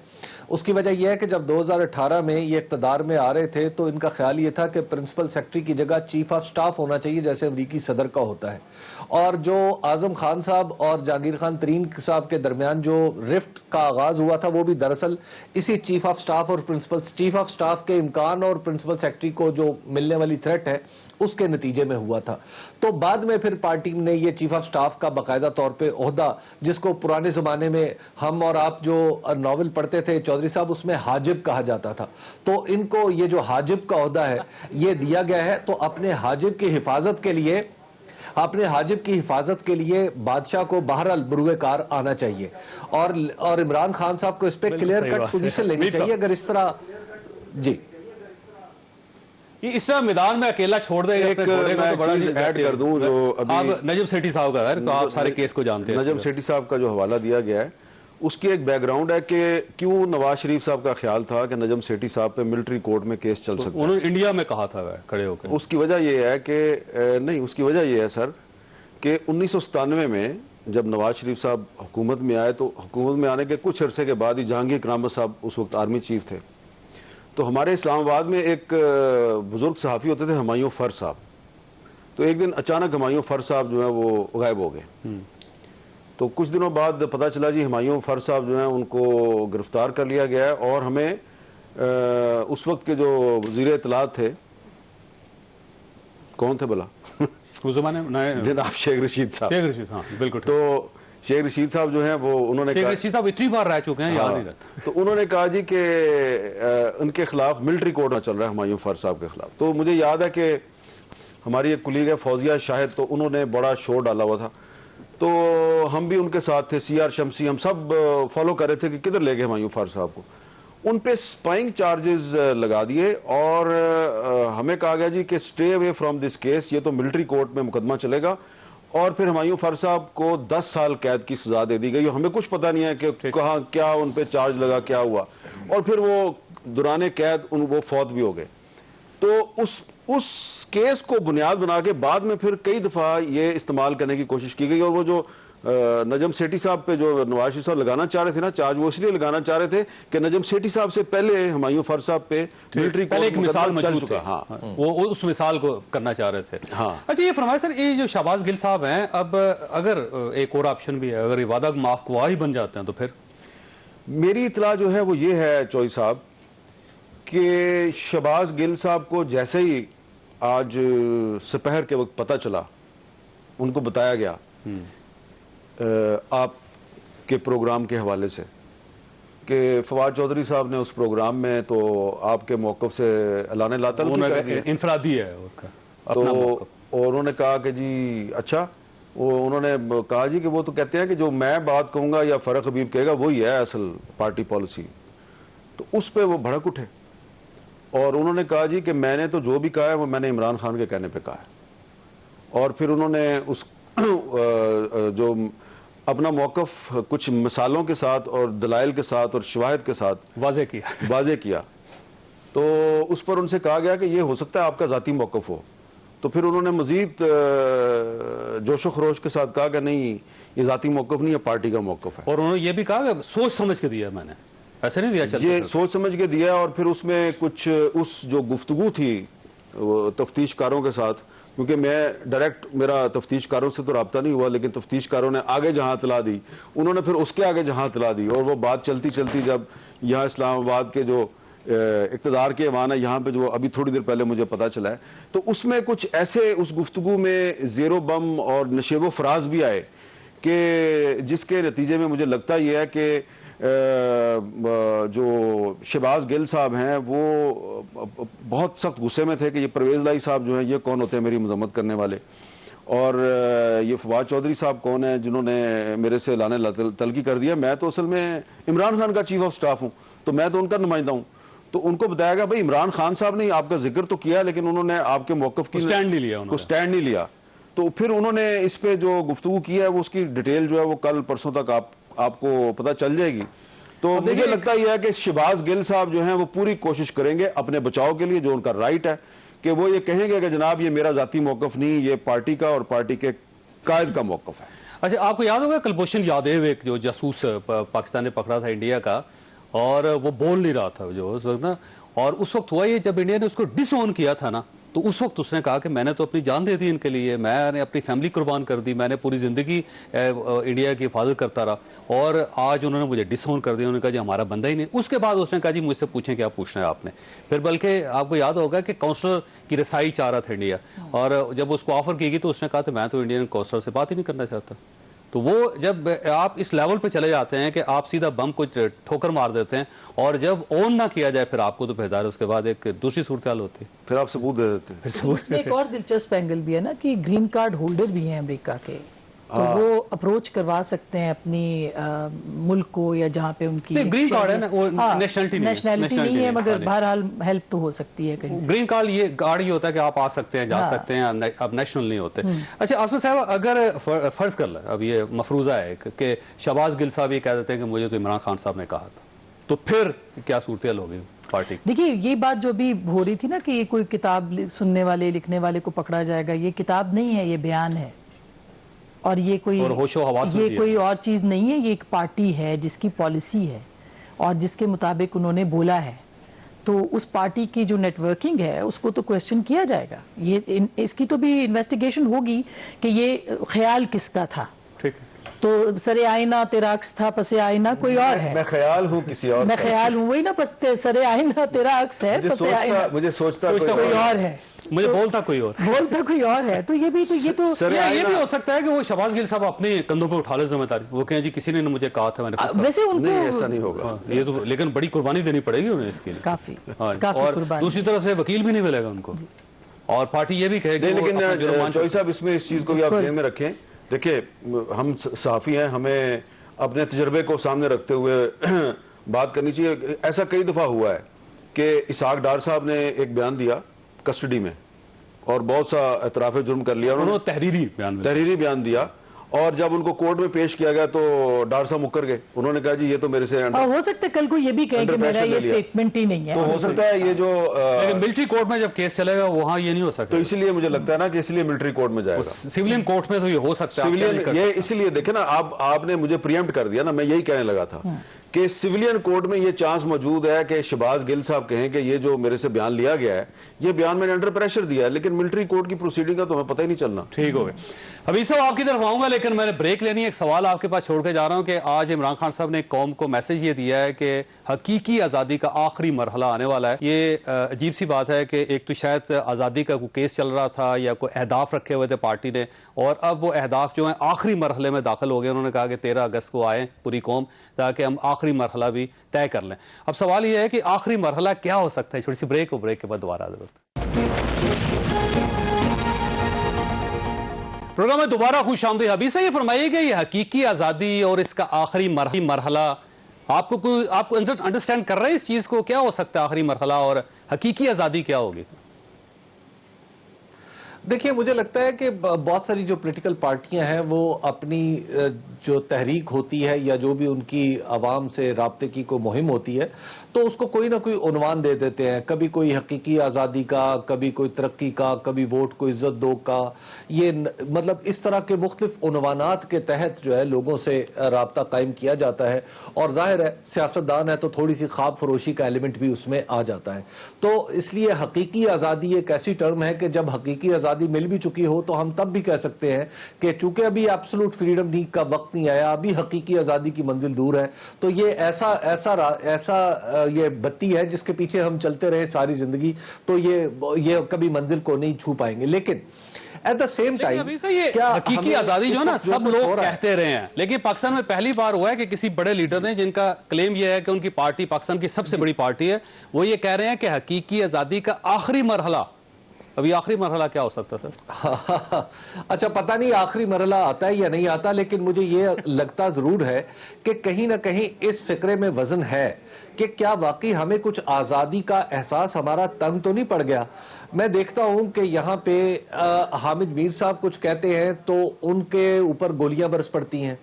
उसकी वजह यह है कि जब 2018 में ये इक़्तिदार में आ रहे थे तो इनका ख्याल ये था कि प्रिंसिपल सेक्रेटरी की जगह चीफ ऑफ स्टाफ होना चाहिए जैसे अमरीकी सदर का होता है। और जो आजम खान साहब और जहांगीर खान तरीन साहब के दरमियान जो रिफ्ट का आगाज हुआ था वो भी दरअसल इसी चीफ ऑफ स्टाफ और प्रिंसिपल चीफ ऑफ स्टाफ के इम्कान और प्रिंसिपल सेक्रेटरी को जो मिलने वाली थ्रेट है उसके नतीजे में हुआ था। तो बाद में फिर पार्टी ने ये चीफ ऑफ स्टाफ का बाकायदा तौर पे ओहदा, जिसको पुराने जमाने में हम और आप जो नॉवल पढ़ते थे चौधरी साहब, उसमें हाजिब कहा जाता था, तो इनको ये जो हाजिब का ओहदा है ये दिया गया है। तो अपने हाजिब की हिफाजत के लिए बादशाह को बहरहाल बुरुए कार आना चाहिए और इमरान खान साहब को इस पर क्लियर कट पोजीशन लेनी चाहिए। अगर इस तरह जी इस मैदान में अकेला छोड़ दे एक मैं बड़ा ऐड कर दूं, जो अभी नजम सेठी साहब का है, तो आप सारे केस को जानते हैं। नजम सेठी साहब का जो हवाला दिया गया है उसकी एक बैकग्राउंड है कि क्यों नवाज शरीफ साहब का ख्याल था कि नजम सेठी साहब पे मिलिट्री कोर्ट में केस चल सकता है। उन्होंने इंडिया में कहा था वह खड़े होकर। उसकी वजह यह है कि नहीं, उसकी वजह यह है सर कि 1997 में जब नवाज शरीफ साहब हुकूमत में आए तो हुकूमत में आने के कुछ अरसे के बाद ही जहांगीर करामत साहब उस वक्त आर्मी चीफ थे, तो हमारे इस्लामाबाद में एक बुजुर्ग सहाफ़ी होते थे, हुमायूं फर साहब। तो एक दिन अचानक हुमायूं फर साहब जो है वो गायब हो गए। तो कुछ दिनों बाद पता चला जी हुमायूं फर साहब जो है उनको गिरफ्तार कर लिया गया है, और हमें उस वक्त के जो वज़ीर इत्तलात थे, कौन थे भला? उस ज़माने में जनाब शेख रशीद साहब। शेख रशीद, हाँ बिल्कुल। तो शेख रशीद साहब जो हैं वो उन्होंने शेख रशीद साहब इतनी बार रह चुके हैं, याद नहीं रहता। तो उन्होंने कहा जी कि उनके खिलाफ मिलिट्री कोर्ट में चल रहा है हुमायूं फर साहब के खिलाफ। तो मुझे याद है कि हमारी एक कुलीग है फौजिया शाहिद, तो उन्होंने बड़ा शोर डाला हुआ था, तो हम भी उनके साथ थे, CR शमसी, हम सब फॉलो कर रहे थे कि किधर ले गए हुमायूं फर साहब को। उन पे स्पाइंग चार्जेस लगा दिए और हमें कहा गया जी कि stay away from this case, ये तो मिलिट्री कोर्ट में मुकदमा चलेगा। और फिर हुमायूं फर साहब को 10 साल कैद की सजा दे दी गई। हमें कुछ पता नहीं है कि कहाँ क्या उन पे चार्ज लगा, क्या हुआ, और फिर वो दौरान कैद वो फौत भी हो गए। तो उस केस को बुनियाद बना के बाद में फिर कई दफ़ा ये इस्तेमाल करने की कोशिश की गई। और वो जो नजम सेठी साहब पे जो नवाज शरीफ साहब लगाना चाह रहे थे ना चार्ज, वो इसलिए लगाना चाह रहे थे कि नजम सेठी साहब से पहले हुमायूं फर साहब पे मिलिट्री पहले एक मिसाल चल मौजूद चुका। है। हाँ, वो उस मिसाल को करना चाह रहे थे। हाँ। अच्छा ये फरमाए सर, ये जो शहबाज गिल साहब हैं, अब अगर एक और ऑप्शन भी है, अगर ये वादा माफ गवाह ही बन जाते हैं तो फिर? मेरी इतला जो है वो ये है चौधरी साहब कि शहबाज गिल साहब को जैसे ही आज सपहर के वक्त पता चला, उनको बताया गया आपके प्रोग्राम के हवाले से कि फवाद चौधरी साहब ने उस प्रोग्राम में तो आपके मौक़िफ़ से ऐलान लातल इनफरादी है उनका तो, और उन्होंने कहा कि जी अच्छा, वो उन्होंने कहा जी कि वो तो कहते हैं कि जो मैं बात कहूँगा या फ़रक हबीब कहेगा वही है असल पार्टी पॉलिसी। तो उस पर वो भड़क उठे और उन्होंने कहा जी कि मैंने तो जो भी कहा है वो मैंने इमरान खान के कहने पे कहा है। और फिर उन्होंने उस जो अपना मौक़िफ़ कुछ मिसालों के साथ और दलाइल के साथ और शवाहिद के साथ वाज़े किया। तो उस पर उनसे कहा गया कि ये हो सकता है आपका ज़ाती मौक़िफ़ हो। तो फिर उन्होंने मज़ीद जोशो खरोश के साथ कहा कि नहीं, ये ज़ाती मौक़िफ़ नहीं है, पार्टी का मौक़िफ़ है। और उन्होंने ये भी कहा कि सोच समझ के दिया, मैंने ऐसे नहीं दिया, ये सोच समझ के दिया। और फिर उसमें कुछ उस जो गुफ्तगू थी तफ्तीशकारों के साथ, क्योंकि मैं डायरेक्ट मेरा तफ्तीशकारों से तो रब्ता नहीं हुआ, लेकिन तफ्तीशकारों ने आगे जहाँ इतला दी, उन्होंने फिर उसके आगे जहाँ इतला दी, और वो बात चलती चलती जब यहाँ इस्लामाबाद के जो इक़्तिदार के ऐवान है यहाँ पे, जो अभी थोड़ी देर पहले मुझे पता चला है, तो उसमें कुछ ऐसे उस गुफ्तगू में ज़ेरो बम और नशेबो फराज भी आए कि जिसके नतीजे में मुझे लगता यह है कि जो शहबाज गिल साहब हैं वो बहुत सख्त गुस्से में थे कि ये परवेज़ लाई साहब जो हैं ये कौन होते हैं मेरी मजम्मत करने वाले, और ये फवाद चौधरी साहब कौन है जिन्होंने मेरे से लाने तलकी कर दिया। मैं तो असल में इमरान खान का चीफ ऑफ स्टाफ हूँ, तो मैं तो उनका नुमाइंदा हूँ। तो उनको बताया गया भाई इमरान खान साहब ने आपका जिक्र तो किया, लेकिन उन्होंने आपके मौक़िफ़ की स्टैंड नहीं लिया। तो फिर उन्होंने इस पे जो गुफ्तगू की है वो उसकी डिटेल जो है वो कल परसों तक आपको पता चल जाएगी। तो मुझे लगता यह है कि शहबाज गिल साहब जो हैं वो पूरी कोशिश करेंगे अपने बचाव के लिए, जो उनका राइट है कि वो ये कहेंगे कि जनाब ये मेरा जाती मौक़िफ़ नहीं, ये पार्टी का और पार्टी के कायद का मौक़िफ़ है। अच्छा, आपको याद होगा कुलभूषण यादव एक जो जासूस पाकिस्तान ने पकड़ा था इंडिया का, और वो बोल नहीं रहा था जो उस वक्त ना, और उस वक्त हुआ ये जब इंडिया ने उसको डिसओन किया था ना, तो उस वक्त उसने कहा कि मैंने तो अपनी जान दे दी इनके लिए, मैंने अपनी फैमिली कुर्बान कर दी, मैंने पूरी ज़िंदगी इंडिया की हिफाजत करता रहा, और आज उन्होंने मुझे डिसओन कर दिया। उन्होंने कहा जी हमारा बंदा ही नहीं। उसके बाद उसने कहा जी मुझसे पूछें क्या पूछना है आपने। फिर बल्कि आपको याद होगा कि काउंसलर की रसाई चाह रहा था इंडिया, और जब उसको ऑफर की गई तो उसने कहा था मैं तो इंडियन काउंसलर से बात ही नहीं करना चाहता। तो वो जब आप इस लेवल पे चले जाते हैं कि आप सीधा बम को ठोकर मार देते हैं, और जब ऑन ना किया जाए फिर आपको तो फिर उसके बाद एक दूसरी सूरत हाल होती है, फिर आप सबूत दे देते हैं। इसमें एक और दिलचस्प एंगल भी है ना कि ग्रीन कार्ड होल्डर भी हैं अमेरिका के, तो वो अप्रोच करवा सकते हैं अपनी मुल्क को, या जहाँ पे उनकी ग्रीन कार्ड है ना, वो नेशनलिटी नहीं है, मगर बहरहाल हेल्प तो हो सकती है कहीं से। ग्रीन कार्ड ये होता है कि आप आ सकते हैं, जा सकते हैं, अब नेशनल नहीं होते। अच्छा आसमा साहब, अगर फर्ज कर ले अब ये मफरूजा है कि शहबाज गिल साहब ये कह देते हैं कि मुझे तो इमरान खान साहब ने कहा था, तो फिर क्या सूरत होगी पार्टी? देखिए ये बात जो अभी हो रही थी ना कि ये कोई किताब सुनने वाले लिखने वाले को पकड़ा जाएगा, ये किताब नहीं है, ये बयान है, और ये कोई और चीज़ नहीं है, ये एक पार्टी है जिसकी पॉलिसी है और जिसके मुताबिक उन्होंने बोला है। तो उस पार्टी की जो नेटवर्किंग है उसको तो क्वेश्चन किया जाएगा। इसकी तो भी इन्वेस्टिगेशन होगी कि ये ख्याल किसका था। ठीक, तो सरे आईना तेरा अक्स था, पसे आईना कोई और है। मैं ख्याल हूँ किसी और, मैं ख्याल हूँ, वही ना, सरे आईना तेरा अक्स है, पसे आईना मुझे सोचता कोई और है, मुझे बोलता कोई और है। तो ये भी भी हो सकता है कि वो शहबाज गिल साहब अपने कंधों पे उठा ले जिम्मेदारी, वो कहें जी किसी ने मुझे कहा था, मैंने वैसे उनको ऐसा नहीं होगा। ये तो लेकिन बड़ी कुर्बानी देनी पड़ेगी उन्हें इसके लिए, काफी और दूसरी तरफ से वकील भी नहीं मिलेगा उनको, और पार्टी ये भी कहेगी। लेकिन चौधरी साहब इसमें इस चीज को भी आप ध्यान में रखें। देखिए, हम सहाफी हैं, हमें अपने तजर्बे को सामने रखते हुए बात करनी चाहिए। ऐसा कई दफा हुआ है कि इसहाक डार साहब ने एक बयान दिया कस्टडी में और बहुत सा एतराफ़ जुर्म कर लिया उन्होंने, तहरीरी बयान दिया, और जब उनको कोर्ट में पेश किया गया तो डार साहब मुकर गए। उन्होंने कहा जी ये तो मेरे से हो सकता है कल को ये भी कहें कि मेरा ये स्टेटमेंट ही नहीं है, तो हो सकता है ये जो मिलिट्री कोर्ट में जब केस चलेगा वहां ये नहीं हो सकता। तो इसीलिए मुझे लगता है ना कि इसलिए मिलिट्री कोर्ट में जाएगा, सिविलियन कोर्ट में तो ये हो सकता है। सिविलियन ये इसीलिए देखे ना, आपने मुझे प्रीएम्प्ट कर दिया ना, मैं यही कहने लगा था कि सिविलियन कोर्ट में ये चांस मौजूद है कि शहबाज गिल साहब कहें कि ये जो मेरे से बयान लिया गया है, ये बयान मैंने अंडर प्रेशर दिया है, लेकिन मिलिट्री कोर्ट की प्रोसीडिंग का तो हमें पता ही नहीं चलना। ठीक हो गया। अभी सब आपकी तरफ आऊंगा, लेकिन मैंने ब्रेक लेनी है। एक सवाल आपके पास छोड़ के जा रहा हूं कि आज इमरान खान साहब ने कौम को मैसेज ये दिया है कि हकीकी आज़ादी का आखिरी मरहला आने वाला है। ये अजीब सी बात है कि एक तो शायद आज़ादी का कोई केस चल रहा था या कोई अहदाफ रखे हुए थे पार्टी ने, और अब वो अहदाफ जो है आखिरी मरहले में दाखिल हो गए। उन्होंने कहा कि 13 अगस्त को आए पूरी कौम, ताकि हम आखिरी मरहला भी तय कर लें। अब सवाल यह है कि आखिरी मरहला क्या हो सकता है। छोटी सी ब्रेक हो, ब्रेक के बाद दोबारा प्रोग्राम में दोबारा खुश आमदीद। अभी से ये फरमाइए कि ये हकीकी आज़ादी और इसका आखिरी मरहला आपको अंडरस्टैंड कर रहे हैं इस चीज़ को, क्या हो सकता है आखिरी मरहला और हकीकी आज़ादी क्या होगी? देखिए, मुझे लगता है कि बहुत सारी जो पॉलिटिकल पार्टियां हैं वो अपनी जो तहरीक होती है या जो भी उनकी आवाम से राब्ते की कोई मुहिम होती है, तो उसको कोई ना कोई उन्वान दे देते हैं। कभी कोई हकीकी आज़ादी का, कभी कोई तरक्की का, कभी वोट को इज्जत दो का। ये मतलब इस तरह के मुख्तलिफ उन्वानात के तहत जो है लोगों से राब्ता कायम किया जाता है, और जाहिर है सियासतदान है तो थोड़ी सी ख्वाब फरोशी का एलिमेंट भी उसमें आ जाता है। तो इसलिए हकीकी आज़ादी एक ऐसी टर्म है कि जब हकीकी आज़ादी मिल भी चुकी हो तो हम तब भी कह सकते हैं कि चूंकि अभी एब्सोल्यूट फ्रीडम का वक्त नहीं आया, अभी हकीकी आज़ादी की मंजिल दूर है। तो ये ऐसा ये बत्ती है जिसके पीछे हम चलते रहे सारी जिंदगी, तो ये कभी मंजिल को नहीं छू पाएंगे। लेकिन एट द सेम टाइम अभी से ये हकीकी आज़ादी जो है ना सब लोग कहते रहे हैं, लेकिन पाकिस्तान में पहली बार हुआ है कि किसी बड़े लीडर ने, जिनका क्लेम यह है कि उनकी पार्टी पाकिस्तान की सबसे बड़ी पार्टी है, वो ये कह रहे हैं कि हकीकी आज़ादी का आखिरी मरहला, अभी आखिरी मरहला क्या हो सकता था? अच्छा, पता नहीं आखिरी मरहला आता है या नहीं आता, लेकिन मुझे ये लगता जरूर है कि कहीं ना कहीं इस फिक्रे में वजन है कि क्या वाकई हमें कुछ आज़ादी का एहसास हमारा तंग तो नहीं पड़ गया। मैं देखता हूं कि यहाँ पे हामिद मीर साहब कुछ कहते हैं तो उनके ऊपर गोलियां बरस पड़ती हैं,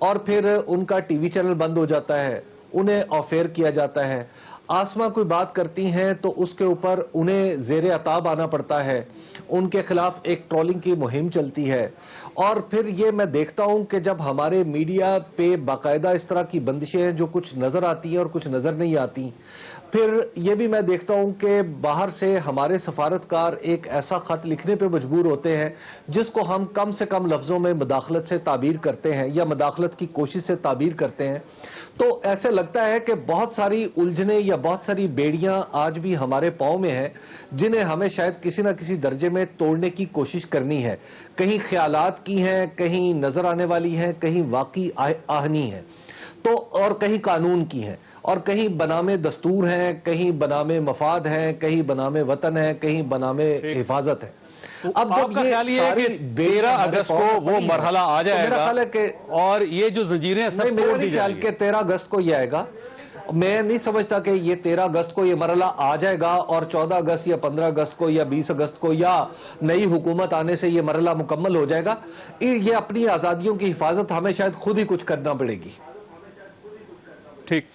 और फिर उनका टीवी चैनल बंद हो जाता है, उन्हें ऑफेयर किया जाता है। आसमा कोई बात करती हैं तो उसके ऊपर उन्हें जेर अताब आना पड़ता है, उनके खिलाफ एक ट्रोलिंग की मुहिम चलती है। और फिर ये मैं देखता हूं कि जब हमारे मीडिया पे बाकायदा इस तरह की बंदिशें हैं जो कुछ नजर आती हैं और कुछ नजर नहीं आती। फिर ये भी मैं देखता हूं कि बाहर से हमारे सफारतकार एक ऐसा खत लिखने पे मजबूर होते हैं जिसको हम कम से कम लफ्जों में मदाखलत से ताबीर करते हैं या मदाखलत की कोशिश से ताबीर करते हैं। तो ऐसे लगता है कि बहुत सारी उलझने या बहुत सारी बेड़ियां आज भी हमारे पांव में हैं, जिन्हें हमें शायद किसी न किसी दर्जे में तोड़ने की कोशिश करनी है। कहीं ख्यालात की हैं, कहीं नजर आने वाली हैं, कहीं वाकई आहनी है, तो और कहीं कानून की हैं, और कहीं बनामे दस्तूर हैं, कहीं बनामे मफाद हैं, कहीं बनामे वतन है, कहीं बनामे हिफाजत है। अब आपका ख्याल ये है कि 13 अगस्त को वो मरहला आ जाएगा और ये जो जंजीरें सब तोड़ दी जाएंगी? के 13 अगस्त को ये आएगा। मैं नहीं समझता कि ये 13 अगस्त को ये मरहला आ जाएगा और 14 अगस्त या 15 अगस्त को या 20 अगस्त को या नई हुकूमत आने से ये मरहला मुकम्मल हो जाएगा। ये अपनी आज़ादियों की हिफाजत हमें शायद खुद ही कुछ करना पड़ेगी। ठीक,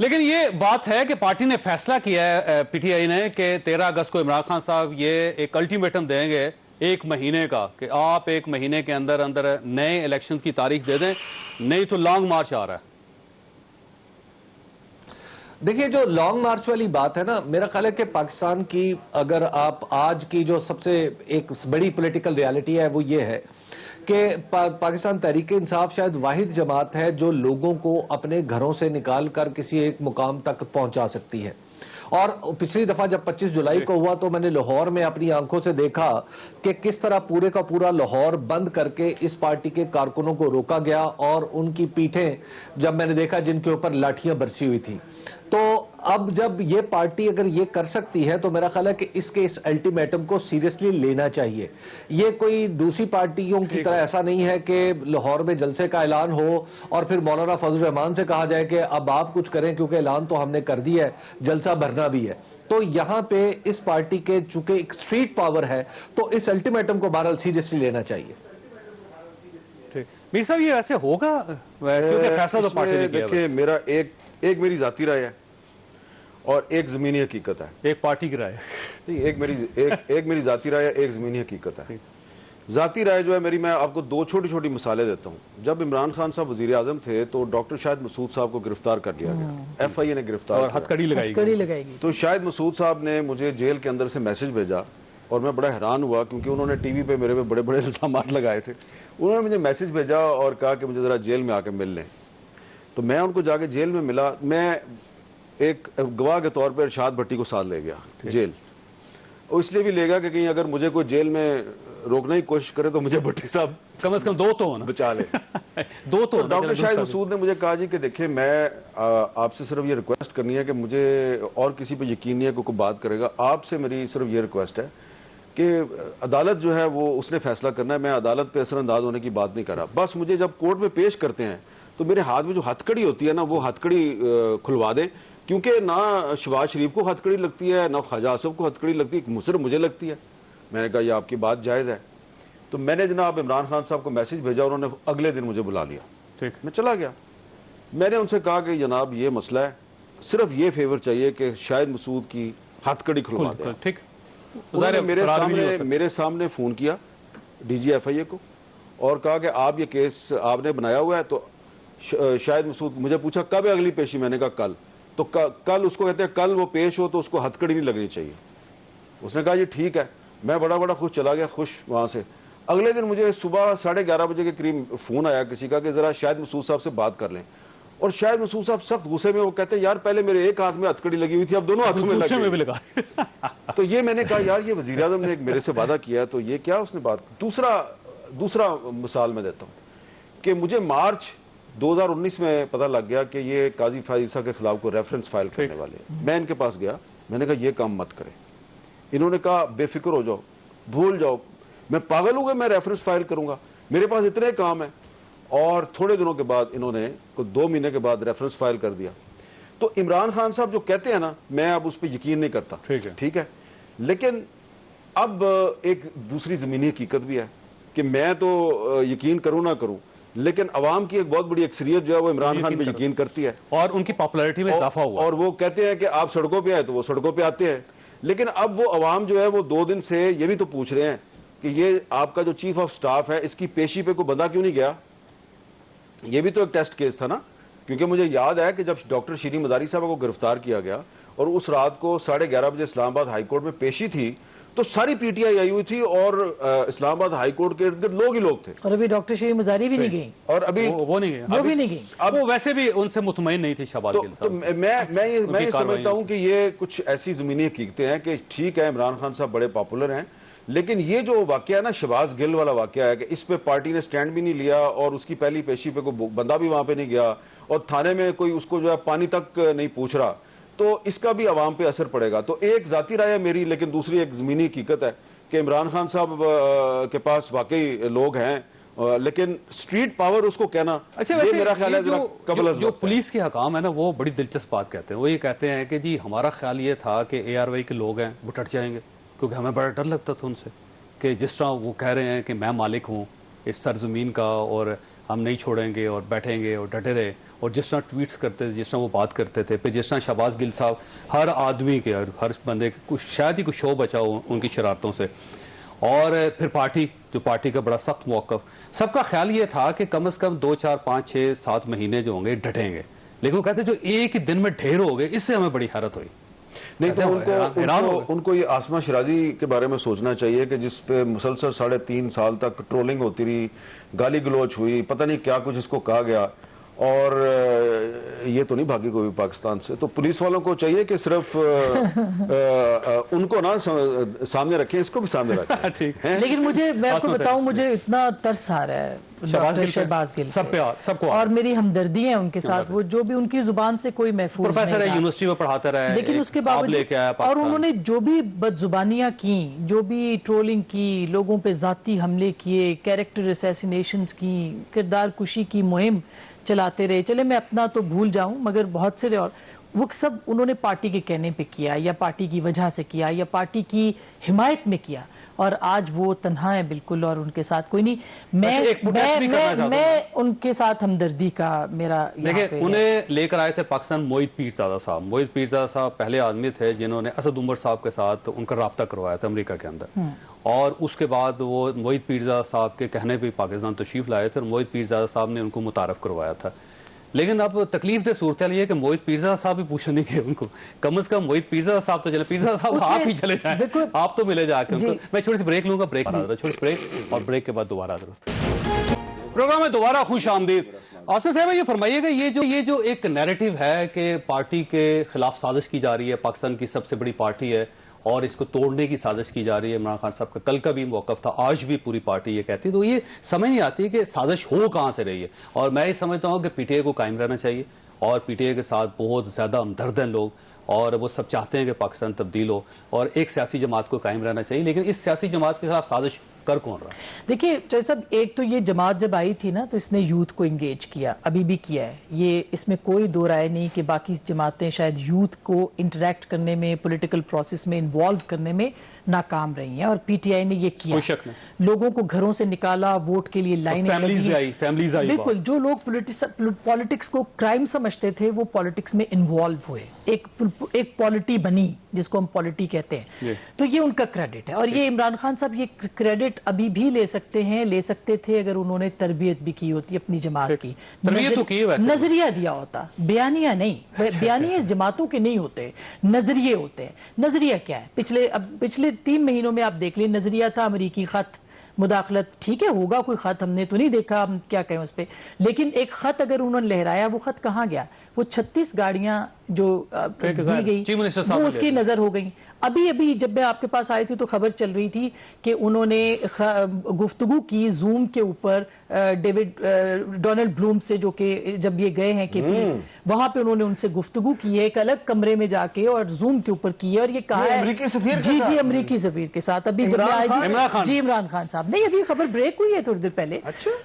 लेकिन ये बात है कि पार्टी ने फैसला किया है पीटीआई ने कि 13 अगस्त को इमरान खान साहब ये एक अल्टीमेटम देंगे 1 महीने का, कि आप 1 महीने के अंदर अंदर नए इलेक्शन की तारीख दे दें, नहीं तो लॉन्ग मार्च आ रहा है। देखिए, जो लॉन्ग मार्च वाली बात है ना, मेरा ख्याल है कि पाकिस्तान की अगर आप आज की जो सबसे एक बड़ी पॉलिटिकल रियलिटी है वो ये है कि पाकिस्तान तहरीक इंसाफ शायद वाहिद जमात है जो लोगों को अपने घरों से निकाल कर किसी एक मुकाम तक पहुंचा सकती है। और पिछली दफा जब 25 जुलाई को हुआ तो मैंने लाहौर में अपनी आंखों से देखा कि किस तरह पूरे का पूरा लाहौर बंद करके इस पार्टी के कारकुनों को रोका गया और उनकी पीठें जब मैंने देखा जिनके ऊपर लाठियां बरसी हुई थी। तो अब जब ये पार्टी अगर ये कर सकती है तो मेरा ख्याल है कि इस अल्टीमेटम को सीरियसली लेना चाहिए। ये कोई दूसरी पार्टियों की तरह ऐसा नहीं है कि लाहौर में जलसे का ऐलान हो और फिर मौलाना फजल रहमान से कहा जाए कि अब आप कुछ करें क्योंकि ऐलान तो हमने कर दिया है, जलसा भरना भी है। तो यहाँ पे इस पार्टी के चूंकि एक स्ट्रीट पावर है तो इस अल्टीमेटम को बहरहाल सीरियसली लेना चाहिए। मीर साहब, ये ऐसे होगा क्योंकि फैसला तो पार्टी ने किया। देखिए, मेरा एक मेरी जाती राय है और एक जमीनी हकीकत है। एक पार्टी की राय नहीं, एक मेरी जाती राय है, एक जमीनी हकीकत है। जाती राय जो है मेरी, मैं आपको दो छोटी छोटी मिसालें देता हूँ। जब इमरान खान साहब वजीर आजम थे तो डॉक्टर शाहिद मसूद साहब को गिरफ्तार कर लिया गया, FIA ने गिरफ्तार और हथकड़ी लगाएगी। तो शाहिद मसूद साहब ने मुझे जेल के अंदर से मैसेज भेजा और मैं बड़ा हैरान हुआ क्योंकि उन्होंने टीवी पे मेरे पे बड़े बड़े इल्जाम लगाए थे। उन्होंने मुझे मैसेज भेजा और कहा कि मुझे ज़रा जेल में आके मिल लें। तो मैं उनको जाके जेल में मिला। मैं एक गवाह के तौर पर इरशाद भट्टी को साथ ले गया जेल, और इसलिए भी ले गया कि कहीं अगर मुझे कोई जेल में रोकने की कोशिश करे तो मुझे भट्टी साहब कम से कम दो तो होना बचा ले। दो तो डॉक्टर शाहिद मसूद ने मुझे कहा जी कि देखिए, मैं आपसे सिर्फ ये रिक्वेस्ट करनी है कि मुझे और किसी पे यकीन नहीं है कि कोई बात करेगा, आपसे मेरी सिर्फ ये रिक्वेस्ट है कि अदालत जो है वो उसने फैसला करना है, मैं अदालत पे असरअंदाज होने की बात नहीं कर रहा। बस मुझे जब कोर्ट में पेश करते हैं तो मेरे हाथ में जो हथकड़ी होती है ना, वो हथकड़ी खुलवा दें, क्योंकि ना शहबाज शरीफ को हथकड़ी लगती है, ना ख्वाजा आसिफ को हथकड़ी लगती है, सिर्फ मुझे लगती है। मैंने कहा ये आपकी बात जायज़ है। तो मैंने जनाब इमरान खान साहब को मैसेज भेजा, उन्होंने अगले दिन मुझे बुला लिया। ठीक, मैं चला गया। मैंने उनसे कहा कि जनाब ये मसला है, सिर्फ ये फेवर चाहिए कि शाहिद मसूद की हथकड़ी खुलवा दें। ठीक, उन्होंने मेरे सामने फ़ोन किया DG FIA को और कहा कि आप ये केस आपने बनाया हुआ है। तो शाहिद मसूद मुझे पूछा कब है अगली पेशी, मैंने कहा कल। तो कल उसको कहते हैं कल वो पेश हो तो उसको हथकड़ी नहीं लगनी चाहिए। उसने कहा जी ठीक है। मैं बड़ा खुश चला गया, खुश वहाँ से। अगले दिन मुझे सुबह 11:30 बजे के करीब फ़ोन आया किसी का कि ज़रा शाहिद मसूद साहब से बात कर लें। और शाहिद मसूद साहब सख्त गुस्से में, वो कहते हैं यार पहले मेरे एक हाथ में हथकड़ी लगी हुई थी, अब दोनों हाथों में लगा। तो ये मैंने कहा यार ये वज़ीर आज़म ने एक मेरे से वादा किया, तो ये क्या उसने बात। दूसरा मिसाल मैं देता हूँ कि मुझे मार्च 2019 में पता लग गया कि ये काजी फाइजा के खिलाफ को रेफरेंस फाइल करने वाले। मैं इनके पास गया, मैंने कहा ये काम मत करें। इन्होंने कहा बेफिक्र हो जाओ, भूल जाओ, मैं पागल हूँ, मैं रेफरेंस फाइल करूंगा, मेरे पास इतने काम है। और थोड़े दिनों के बाद इन्होंने 2 महीने के बाद रेफरेंस फाइल कर दिया। तो इमरान खान साहब जो कहते हैं ना, मैं अब उस पर यकीन नहीं करता। ठीक है, लेकिन अब एक दूसरी ज़मीनी हकीकत भी है कि मैं तो यकीन करूँ ना करूँ, लेकिन अवाम की एक बहुत बड़ी अक्सरियत जो है वो इमरान खान पे यकीन करती है और उनकी पॉपुलैरिटी में इजाफा हुआ। और वो कहते हैं कि आप सड़कों पे आए तो वो सड़कों पे आते हैं। लेकिन अब वो अवाम जो है वो 2 दिन से ये भी तो पूछ रहे हैं कि ये आपका जो चीफ ऑफ स्टाफ है इसकी पेशी पे कोई बंदा क्यों नहीं गया। ये भी तो एक टेस्ट केस था ना, क्योंकि मुझे याद है कि जब डॉक्टर शीरी मदारी साहब को गिरफ्तार किया गया और उस रात को 11:30 बजे इस्लामाबाद हाईकोर्ट में पेशी थी, तो सारी PTI आई हुई थी और इस्लामाबाद हाईकोर्ट के इर्द गिर्द लोग ही लोग थे। और अभी डॉक्टर शीरी मजारी भी नहीं गई, और अभी वो नहीं गई, वो भी नहीं गई। अब वो वैसे भी उनसे मुतमईन नहीं थी शहबाज गिल साहब। तो मैं ये समझता हूँ कि ये कुछ ऐसी ज़मीनी हकीकतें हैं कि ठीक है इमरान खान साहब बड़े पॉपुलर हैं, लेकिन ये जो वाकया है ना शहबाज गिल वाला वाकया है कि इस पे पार्टी ने स्टैंड भी नहीं लिया और उसकी पहली पेशी पे कोई बंदा भी वहां पे नहीं गया और थाने में कोई उसको जो है पानी तक नहीं पूछ रहा, तो इसका भी अवाम पे असर पड़ेगा। तो एक जाती राय है मेरी, लेकिन दूसरी एक ज़मीनी हकीकत है कि इमरान खान साहब के पास वाकई लोग हैं, लेकिन स्ट्रीट पावर उसको कहना, अच्छा ये मेरा ख्याल है जो पुलिस के हकाम है ना, वो बड़ी दिलचस्प बात कहते हैं। वो ये कहते हैं कि जी हमारा ख्याल ये था कि ARY के लोग हैं वो डट जाएंगे, क्योंकि हमें बड़ा डर लगता था उनसे कि जिस तरह वो कह रहे हैं कि मैं मालिक हूँ इस सरजमीन का और हम नहीं छोड़ेंगे और बैठेंगे और डटे रहे, और जिस तरह ट्वीट्स करते थे, जिस तरह वो बात करते थे, फिर जिस तरह शहबाज गिल साहब हर आदमी के हर बंदे के कुछ शायद ही कुछ शो बचा हो उनकी शरारतों से, और फिर पार्टी का बड़ा सख्त मौक़िफ़। सबका ख्याल ये था कि कम से कम 2, 4, 5, 6, 7 महीने जो होंगे डटेंगे, लेकिन वो कहते जो एक ही दिन में ढेर हो गए, इससे हमें बड़ी हैरत हुई। नहीं तो उनको ये आसमा शिराजी के बारे में सोचना चाहिए कि जिस पे मुसलसल 3.5 साल तक ट्रोलिंग होती रही, गाली गलौच हुई, पता नहीं क्या कुछ इसको कहा गया, और ये तो नहीं भागी कोई पाकिस्तान से। तो पुलिस वालों को चाहिए कि सिर्फ उनको ना सामने रखें, इसको भी सामने रखें। ठीक है। लेकिन मैं आपको बताऊं, मुझे इतना तरस आ रहा है शहबाज गिल सब पे सबको, और मेरी हमदर्दी है उनके साथ। वो जो भी उनकी जुबान से कोई महफूज प्रोफेसर है, यूनिवर्सिटी में पढ़ाते रहे, लेकिन उसके बावजूद और उन्होंने जो भी बदजुबानियां की, जो भी ट्रोलिंग की, लोगों पे जाती हमले किए, कैरेक्टर असैसिनेशंस की, किरदार कुशी की मुहिम चलाते रहे। चले मैं अपना तो भूल जाऊं, मगर बहुत से और वो सब उन्होंने पार्टी के कहने पे किया, या पार्टी की वजह से किया, या पार्टी की हिमायत में किया, और आज वो तन्हा है बिल्कुल, और उनके साथ कोई नहीं। मैं उनके साथ हमदर्दी का मेरा देखिए, उन्हें लेकर आए थे पाकिस्तान मोहित पीरजादा साहब। मोहित पीरजादा साहब पहले आदमी थे जिन्होंने असद उमर साहब के साथ उनका राब्ता करवाया था अमेरिका के अंदर, और उसके बाद वो मोहित पीरजादा साहब के कहने पे पाकिस्तान तशरीफ लाए थे, और मोहित पीरजादा साहब ने उनको मुतारफ करवाया था। लेकिन अब तकलीफ दे सूरत ये है कि मोहित पीरजादा साहब भी पूछने नहीं गए उनको, कम से कम मोहित पीरजादा साहब तो चले, पीरजादा साहब आप ही चले जाए, आप तो मिले जाके उनको। मैं छोटी सी ब्रेक लूंगा, छोटी ब्रेक, और ब्रेक के बाद दोबारा प्रोग्राम में दोबारा खुश आमदीद। आसिफ साहब ये फरमाइएगा, ये जो एक नैरेटिव है कि पार्टी के खिलाफ साजिश की जा रही है, पाकिस्तान की सबसे बड़ी पार्टी है और इसको तोड़ने की साजिश की जा रही है, इमरान खान साहब का कल का भी मौक़िफ़ था, आज भी पूरी पार्टी ये कहती है, तो ये समझ नहीं आती कि साजिश हो कहाँ से रही है। और मैं ये समझता हूँ कि पीटीआई को कायम रहना चाहिए, और पीटीआई के साथ बहुत ज़्यादा हमदर्द हैं लोग, और वो सब चाहते हैं कि पाकिस्तान तब्दील हो, और एक सियासी जमात को कायम रहना चाहिए। लेकिन इस सियासी जमात के खिलाफ साजिश कर कौन रहा? देखिए जैसा एक तो ये जमात जब आई थी ना, तो इसने यूथ को इंगेज किया, अभी भी किया है, ये इसमें कोई दो राय नहीं कि बाकी जमातें शायद यूथ को इंटरेक्ट करने में, पॉलिटिकल प्रोसेस में इन्वॉल्व करने में नाकाम रही हैं, और पीटीआई ने ये किया, लोगों को घरों से निकाला, वोट के लिए लाइनें लगी, बिल्कुल जो लोग पॉलिटिक्स को क्राइम समझते थे वो पॉलिटिक्स में इन्वॉल्व हुए, एक पॉलिटी बनी जिसको हम पॉलिटी कहते हैं, तो ये उनका क्रेडिट है। और ये इमरान खान साहब ये क्रेडिट अभी भी ले सकते हैं, ले सकते थे अगर उन्होंने तरबियत भी की होती अपनी जमात की, नजरिया दिया होता, बयानिया नहीं, बयानिया जमातों के नहीं होते, नजरिए होते हैं। नजरिया क्या है? पिछले 3 महीनों में आप देख लें, नजरिया था अमेरिकी खत, मुदाखलत, ठीक है होगा कोई खत, हमने तो नहीं देखा, हम क्या कहें उस पर, लेकिन एक खत अगर उन्होंने लहराया, वो खत कहाँ गया? वो 36 गाड़ियां जो दी गई वो उसकी नजर हो गई। अभी जब मैं आपके पास आई थी तो खबर चल रही थी कि उन्होंने गुफ्तगू की जूम के ऊपर डोनाल्ड ब्लूम से, जो कि जब ये गए हैं केपी, वहां पे उन्होंने उनसे गुफ्तगू की है, एक अलग कमरे में जाके और जूम के ऊपर की है, और ये कहा है जी अमरीकी सफीर के साथ। अभी जब मैं आई जी इमरान खान साहब, नहीं अभी खबर ब्रेक हुई है थोड़ी देर पहले।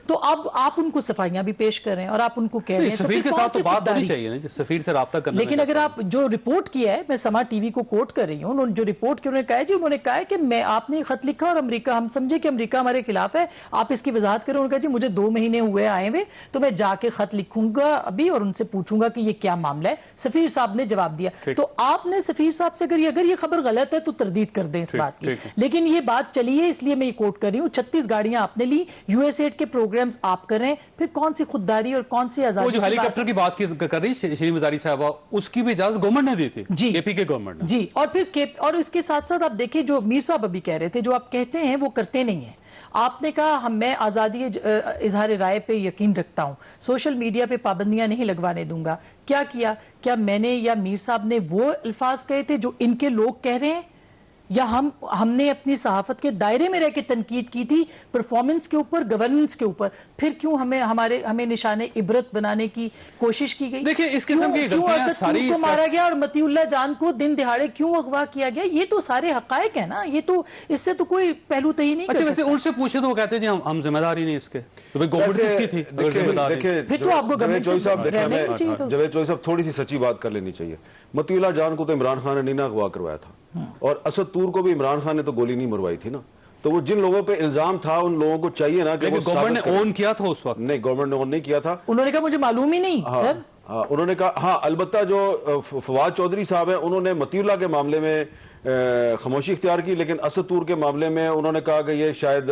तो अब आप उनको सफाइयां भी पेश कर रहे हैं और आप उनको कह रहे हैं सफीर के साथ तो बात होनी चाहिए, सफीर से राब्ता करना। लेकिन अगर आप जो रिपोर्ट किया है, मैं समा टीवी को कोट कर रही हूँ, जो रिपोर्ट की उन्होंने कहा है जी, उन्होंने कहा है कि मैं आपने खत लिखा और अमेरिका, हम समझे कि अमेरिका हमारे खिलाफ है, आप इसकी वजाहत करें। उन्होंने कहा जी मुझे 2 महीने हुए आए हुए, तो मैं जाके खत लिखूंगा अभी और उनसे पूछूंगा कि ये क्या मामला है। सफीर साहब ने जवाब दिया। तो आपने सफीर साहब से अगर ये खबर गलत है तो तरदीद कर दें इस बात की, लेकिन ये बात चली है इसलिए मैं ये कोट कर रही हूँ। 36 गाड़ियां आपने ली, यूएसएड के प्रोग्राम्स आप कर रहे हैं, फिर कौन सी खुददारी और कौन सी आजादी? जो हेलीकॉप्टर की बात कर रही शरीफ मजारी साहबा, उसकी भी इजाजत गवर्नमेंट ने दी थी जी, केपी के गवर्नमेंट ने जी। और फिर और इसके साथ साथ आप देखिए, जो मीर साहब अभी कह रहे थे, जो आप कहते हैं वो करते नहीं है। आपने कहा मैं आज़ादी इजहार राय पे यकीन रखता हूं, सोशल मीडिया पे पाबंदियां नहीं लगवाने दूंगा। क्या किया? क्या मैंने या मीर साहब ने वो अल्फाज कहे थे जो इनके लोग कह रहे हैं, या हमने अपनी सहाफत के दायरे में रह के तनकीद की थी परफॉर्मेंस के ऊपर, गवर्नेंस के ऊपर? फिर क्यों हमें निशाने इबरत बनाने की कोशिश की गई? देखिए इस किस्म की गलतियां सारी को मारा गया और मतीउल्लाह जान को दिन दिहाड़े क्यों अगवा किया गया, ये तो सारे हकायक है ना, ये तो इससे तो कोई पहलू तही नहीं। अच्छा वैसे उनसे पूछे तो वो कहते हैं जी हम जिम्मेदारी नहीं इसके, तो भाई गवर्नमेंट किसकी थी? फिर तो आपको जावेद चौधरी साहब थोड़ी सी सच्ची बात कर लेनी चाहिए। मतीउल्लाह जान को तो इमरान खान ने नहीं ना अगवा करवाया था, और असद तूर को भी इमरान खान ने तो गोली नहीं मरवाई थी ना। तो वो जिन लोगों पे इल्जाम था उन लोगों को चाहिए ना कि वो गवर्नमेंट ने ओन किया था उस वक्त। नहीं, गवर्नमेंट ने ओन नहीं किया था। उन्होंने कहा मुझे मालूम ही नहीं सर। उन्होंने कहा हाँ, अलबत्ता जो फवाद चौधरी साहब हैं उन्होंने मतीउल्लाह के मामले में खामोशी इख्तियार की, लेकिन असद तूर के मामले में उन्होंने कहा कि ये शायद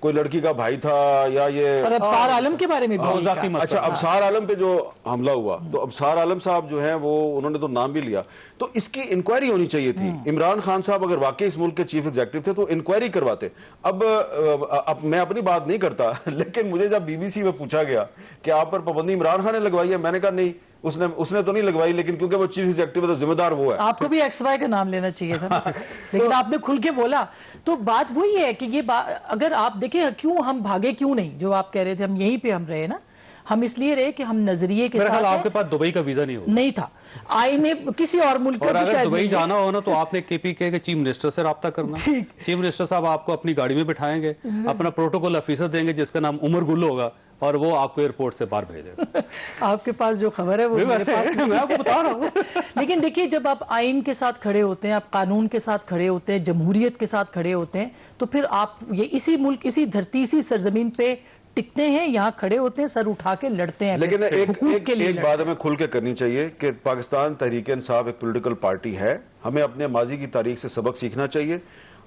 कोई लड़की का भाई था या ये और अबसार आलम के बारे में भी अच्छा अबसार आलम पे जो हमला हुआ, तो अबसार आलम साहब जो हैं वो उन्होंने तो नाम भी लिया, तो इसकी इंक्वायरी होनी चाहिए थी। इमरान खान साहब अगर वाकई इस मुल्क के चीफ एग्जीक्यूटिव थे तो इंक्वायरी करवाते। अब मैं अपनी बात नहीं करता, लेकिन मुझे जब बीबीसी में पूछा गया कि आप पर पाबंदी इमरान खान ने लगवाई है, मैंने कहा नहीं, उसने तो नहीं लगवाई, लेकिन क्योंकि वो चीफ एग्जीक्यूटिव है तो जिम्मेदार वो है। आपको भी XY का नाम लेना चाहिए था लेकिन आपने खुल के बोला। तो बात वही है कि ये अगर आप देखें क्यों हम भागे, क्यों नहीं, जो आप कह रहे थे हम यहीं पे हम रहे ना, हम इसलिए रहे कि हम नजरिए के साथ। आपके पास दुबई का वीजा नहीं था, आईने किसी और मुल्क का, और अगर दुबई जाना हो ना तो आपने KPK के चीफ मिनिस्टर से राब्ता करना। चीफ मिनिस्टर साहब आपको अपनी गाड़ी में बिठाएंगे, अपना प्रोटोकॉल ऑफिसर देंगे जिसका नाम उमर गुल होगा, और वो आपको एयरपोर्ट से बाहर भेजेगा। आपके पास जो खबर है वो मेरे पास मैं आपको बता रहा हूँ। लेकिन देखिए, जब आप आइन के साथ खड़े होते हैं, आप कानून के साथ खड़े होते हैं, जमहूरियत के साथ खड़े होते हैं, तो फिर आप ये इसी मुल्क, इसी धरती, इसी सरजमीन पे टिकते हैं, यहाँ खड़े होते हैं, सर उठा के लड़ते हैं। लेकिन एक बात हमें खुल के करनी चाहिए कि पाकिस्तान तहरीक इंसाफ एक पॉलिटिकल पार्टी है, हमें अपने माजी की तारीख से सबक सीखना चाहिए।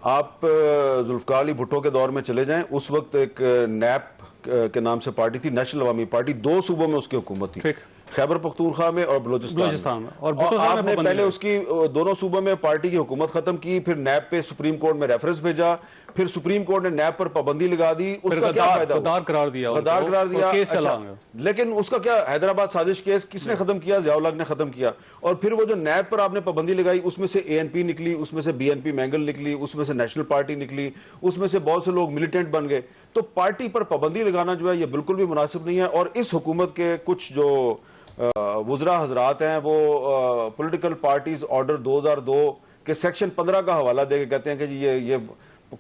आप जुल्फकार अली भुट्टो के दौर में चले जाएं, उस वक्त एक नैप के नाम से पार्टी थी, नेशनल अवामी पार्टी, 2 सूबों में उसकी हुकूमत थी, खैबर पख्तूनख्वा में और बलूचिस्तान में। और आपने पहले उसकी दोनों सूबों में पार्टी की हुकूमत खत्म की, फिर नैब पे सुप्रीम कोर्ट में रेफरेंस भेजा, फिर सुप्रीम कोर्ट ने नैब पर पाबंदी लगा दी, उसका क्या फायदा? गद्दार करार दिया, केस चला। लेकिन उसका क्या, हैदराबाद साजिश केस किसने खत्म किया? ज़ियाउल हक ने खत्म किया। और फिर वो जो नैब पर आपने पाबंदी लगाई, उसमें से ANP निकली, उसमें से BNP मैंगल निकली, उसमें से नेशनल पार्टी निकली, उसमें से बहुत से लोग मिलिटेंट बन गए। तो पार्टी पर पाबंदी लगाना जो है ये बिल्कुल भी मुनासिब नहीं है। और इस हुकूमत के कुछ जो वुज़रा हजरात हैं वो पॉलिटिकल पार्टीज ऑर्डर 2002 के सेक्शन 15 का हवाला देके कहते हैं कि जी ये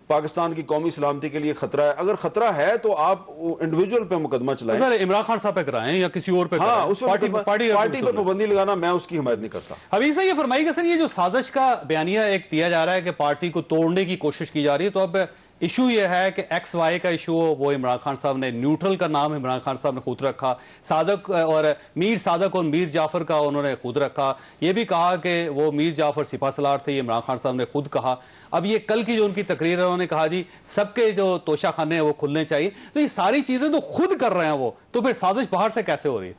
पाकिस्तान की कौमी सलामती के लिए खतरा है। अगर खतरा है तो आप इंडिविजुअल पे मुकदमा चलाएं। सर इमरान खान साहब पे कराएं या किसी और पे? हाँ, उस पार्टी पे पाबंदी लगाना मैं उसकी हिमायत नहीं करता। अभी से ये फरमाइएगा सर, ये जो साजिश का बयानिया एक दिया जा रहा है कि पार्टी को तोड़ने की कोशिश की जा रही है, तो अब इशू ये है कि XY का इशू वो इमरान खान साहब ने, न्यूट्रल का नाम इमरान खान साहब ने खुद रखा, सादक और मीर सादक और मीर जाफर का उन्होंने खुद रखा, ये भी कहा कि वो मीर जाफर सिपा सलार थे, ये इमरान खान साहब ने खुद कहा। अब ये कल की जो उनकी तकरीर है, उन्होंने कहा जी सबके जो तोशा खाने हैं वो खुलने चाहिए। तो ये सारी चीजें तो खुद कर रहे हैं वो, तो फिर साजिश बाहर से कैसे हो रही है?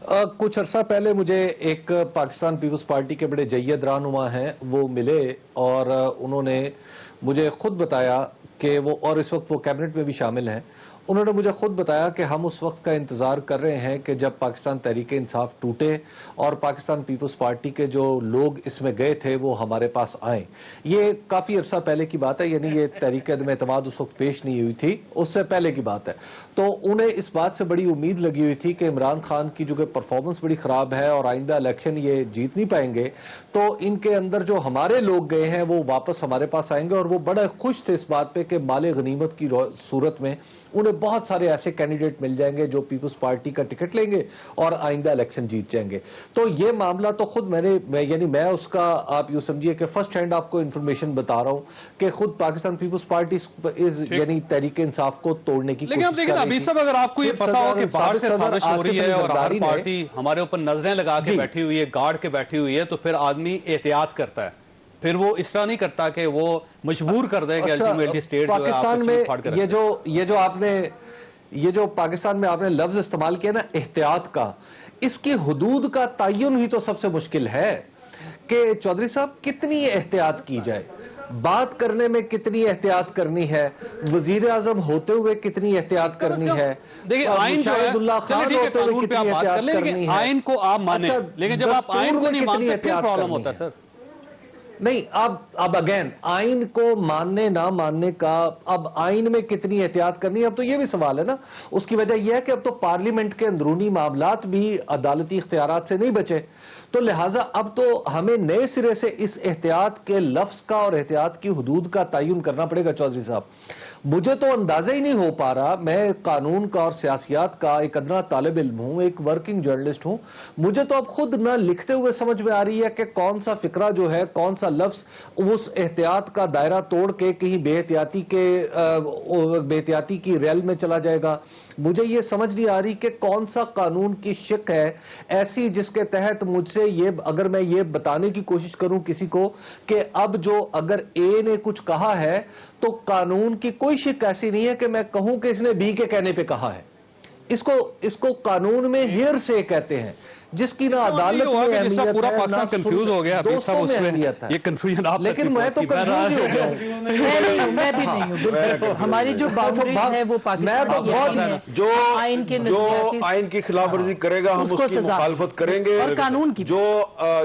कुछ अरसा पहले मुझे एक पाकिस्तान पीपल्स पार्टी के बड़े जय्यद रहनुमा हैं, वो मिले और उन्होंने मुझे खुद बताया कि वो, और इस वक्त वो कैबिनेट में भी शामिल हैं, उन्होंने मुझे खुद बताया कि हम उस वक्त का इंतज़ार कर रहे हैं कि जब पाकिस्तान तहरीक इंसाफ टूटे और पाकिस्तान पीपल्स पार्टी के जो लोग इसमें गए थे वो हमारे पास आए। ये काफ़ी अरसा पहले की बात है, यानी ये तहरीक अदम एतमाद उस वक्त पेश नहीं हुई थी, उससे पहले की बात है। तो उन्हें इस बात से बड़ी उम्मीद लगी हुई थी कि इमरान खान की जो कि परफॉर्मेंस बड़ी ख़राब है और आइंदा इलेक्शन ये जीत नहीं पाएंगे, तो इनके अंदर जो हमारे लोग गए हैं वो वापस हमारे पास आएंगे। और वो बड़े खुश थे इस बात पे कि माले गनीमत की सूरत में उन्हें बहुत सारे ऐसे कैंडिडेट मिल जाएंगे जो पीपल्स पार्टी का टिकट लेंगे और आइंदा इलेक्शन जीत जाएंगे। तो ये मामला तो खुद मैं उसका, आप यूं समझिए कि फर्स्ट हैंड आपको इंफॉर्मेशन बता रहा हूं कि खुद पाकिस्तान पीपल्स पार्टी यानी तहरीक इंसाफ को तोड़ने की लेकिन देखिए ना अभी सब, अगर आपको ये पता हो कि बाहर से साजिश हो रही है और हर पार्टी हमारे ऊपर नजरें लगा के बैठी हुई है, गार्ड के बैठी हुई है, तो फिर आदमी एहतियात करता है, फिर वो इस तरह नहीं करता कि वो मजबूर कर दे कि अल्टीमेटली स्टेट जो है आपको चूक फाड़ कर ये जो पाकिस्तान में आपने लफ्ज इस्तेमाल किया ना एहतियात का, इसकी हुदूद का तयन ही तो सबसे मुश्किल है कि चौधरी साहब कितनी एहतियात की जाए, बात करने में कितनी एहतियात करनी है, वजीर आजम होते हुए कितनी एहतियात करनी है। देखिए आइन जो है, चलिए ठीक है कानून पे आप बात कर लें, लेकिन आइन को आप माने, लेकिन जब आप आइन को नहीं मानते फिर प्रॉब्लम होता है सर। नहीं, अब अगेन आइन को मानने ना मानने का, अब आइन में कितनी एहतियात करनी है, अब तो ये भी सवाल है ना। उसकी वजह यह है कि अब तो पार्लियामेंट के अंदरूनी मामलात भी अदालती इख्तियारात से नहीं बचे, तो लिहाजा अब तो हमें नए सिरे से इस एहतियात के लफ्ज का और एहतियात की हुदूद का तयन करना पड़ेगा। चौधरी साहब, मुझे तो अंदाजा ही नहीं हो पा रहा, मैं कानून का और सियासियात का एक अदना तालिब इल्म हूं, एक वर्किंग जर्नलिस्ट हूं, मुझे तो अब खुद ना लिखते हुए समझ में आ रही है कि कौन सा फिक्रा जो है, कौन सा लफ्ज उस एहतियात का दायरा तोड़ के कहीं बेहतियाती की रेल में चला जाएगा। मुझे ये समझ नहीं आ रही कि कौन सा कानून की शिक है ऐसी जिसके तहत मुझसे ये, अगर मैं ये बताने की कोशिश करूं किसी को कि अब जो अगर ए ने कुछ कहा है तो कानून की कोई शिक ऐसी नहीं है कि मैं कहूं कि इसने बी के कहने पे कहा है। इसको कानून में हेर से कहते हैं, जिसकी ना अदालत में अहमियत है, पूरा पाकिस्तान कंफ्यूज हो गया अभी साहब उसमें, ये कंफ्यूजन आप, लेकिन मैं तो कंफ्यूज हो गया हूं। मैं भी नहीं हूं, बिल्कुल हमारी जो बाउंड्रीज है वो पाकिस्तान जो आइन की खिलाफ वर्जी करेगा हम उसकी मुखालफत करेंगे, और कानून की जो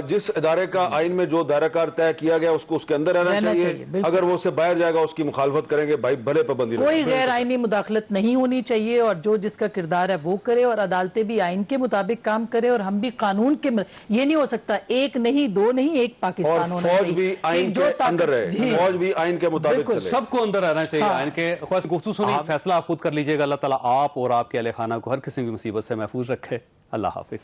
जिस इदारे का आइन में जो दायराकार तय किया गया उसको उसके अंदर रहना चाहिए, अगर वो उससे बाहर जाएगा उसकी मुखालफत करेंगे, भाई भले पाबंदी, कोई गैर आईनी मुदाखलत नहीं होनी चाहिए, और जो जिसका किरदार है वो करे, और अदालतें भी आइन के मुताबिक काम करे, और हम भी कानून के, ये नहीं हो सकता एक नहीं दो नहीं एक पाकिस्तान होना चाहिए, फौज भी आइन के अंदर रहे, फौज भी आइन के मुताबिक चले, सबको अंदर रहना चाहिए आइन के। गुफ्तगू सुनी, फैसला आप खुद कर लीजिएगा। अल्लाह ताला आप और आपके अहले खाना को हर किस्म की मुसीबत से महफूज रखे। अल्लाह हाफिज।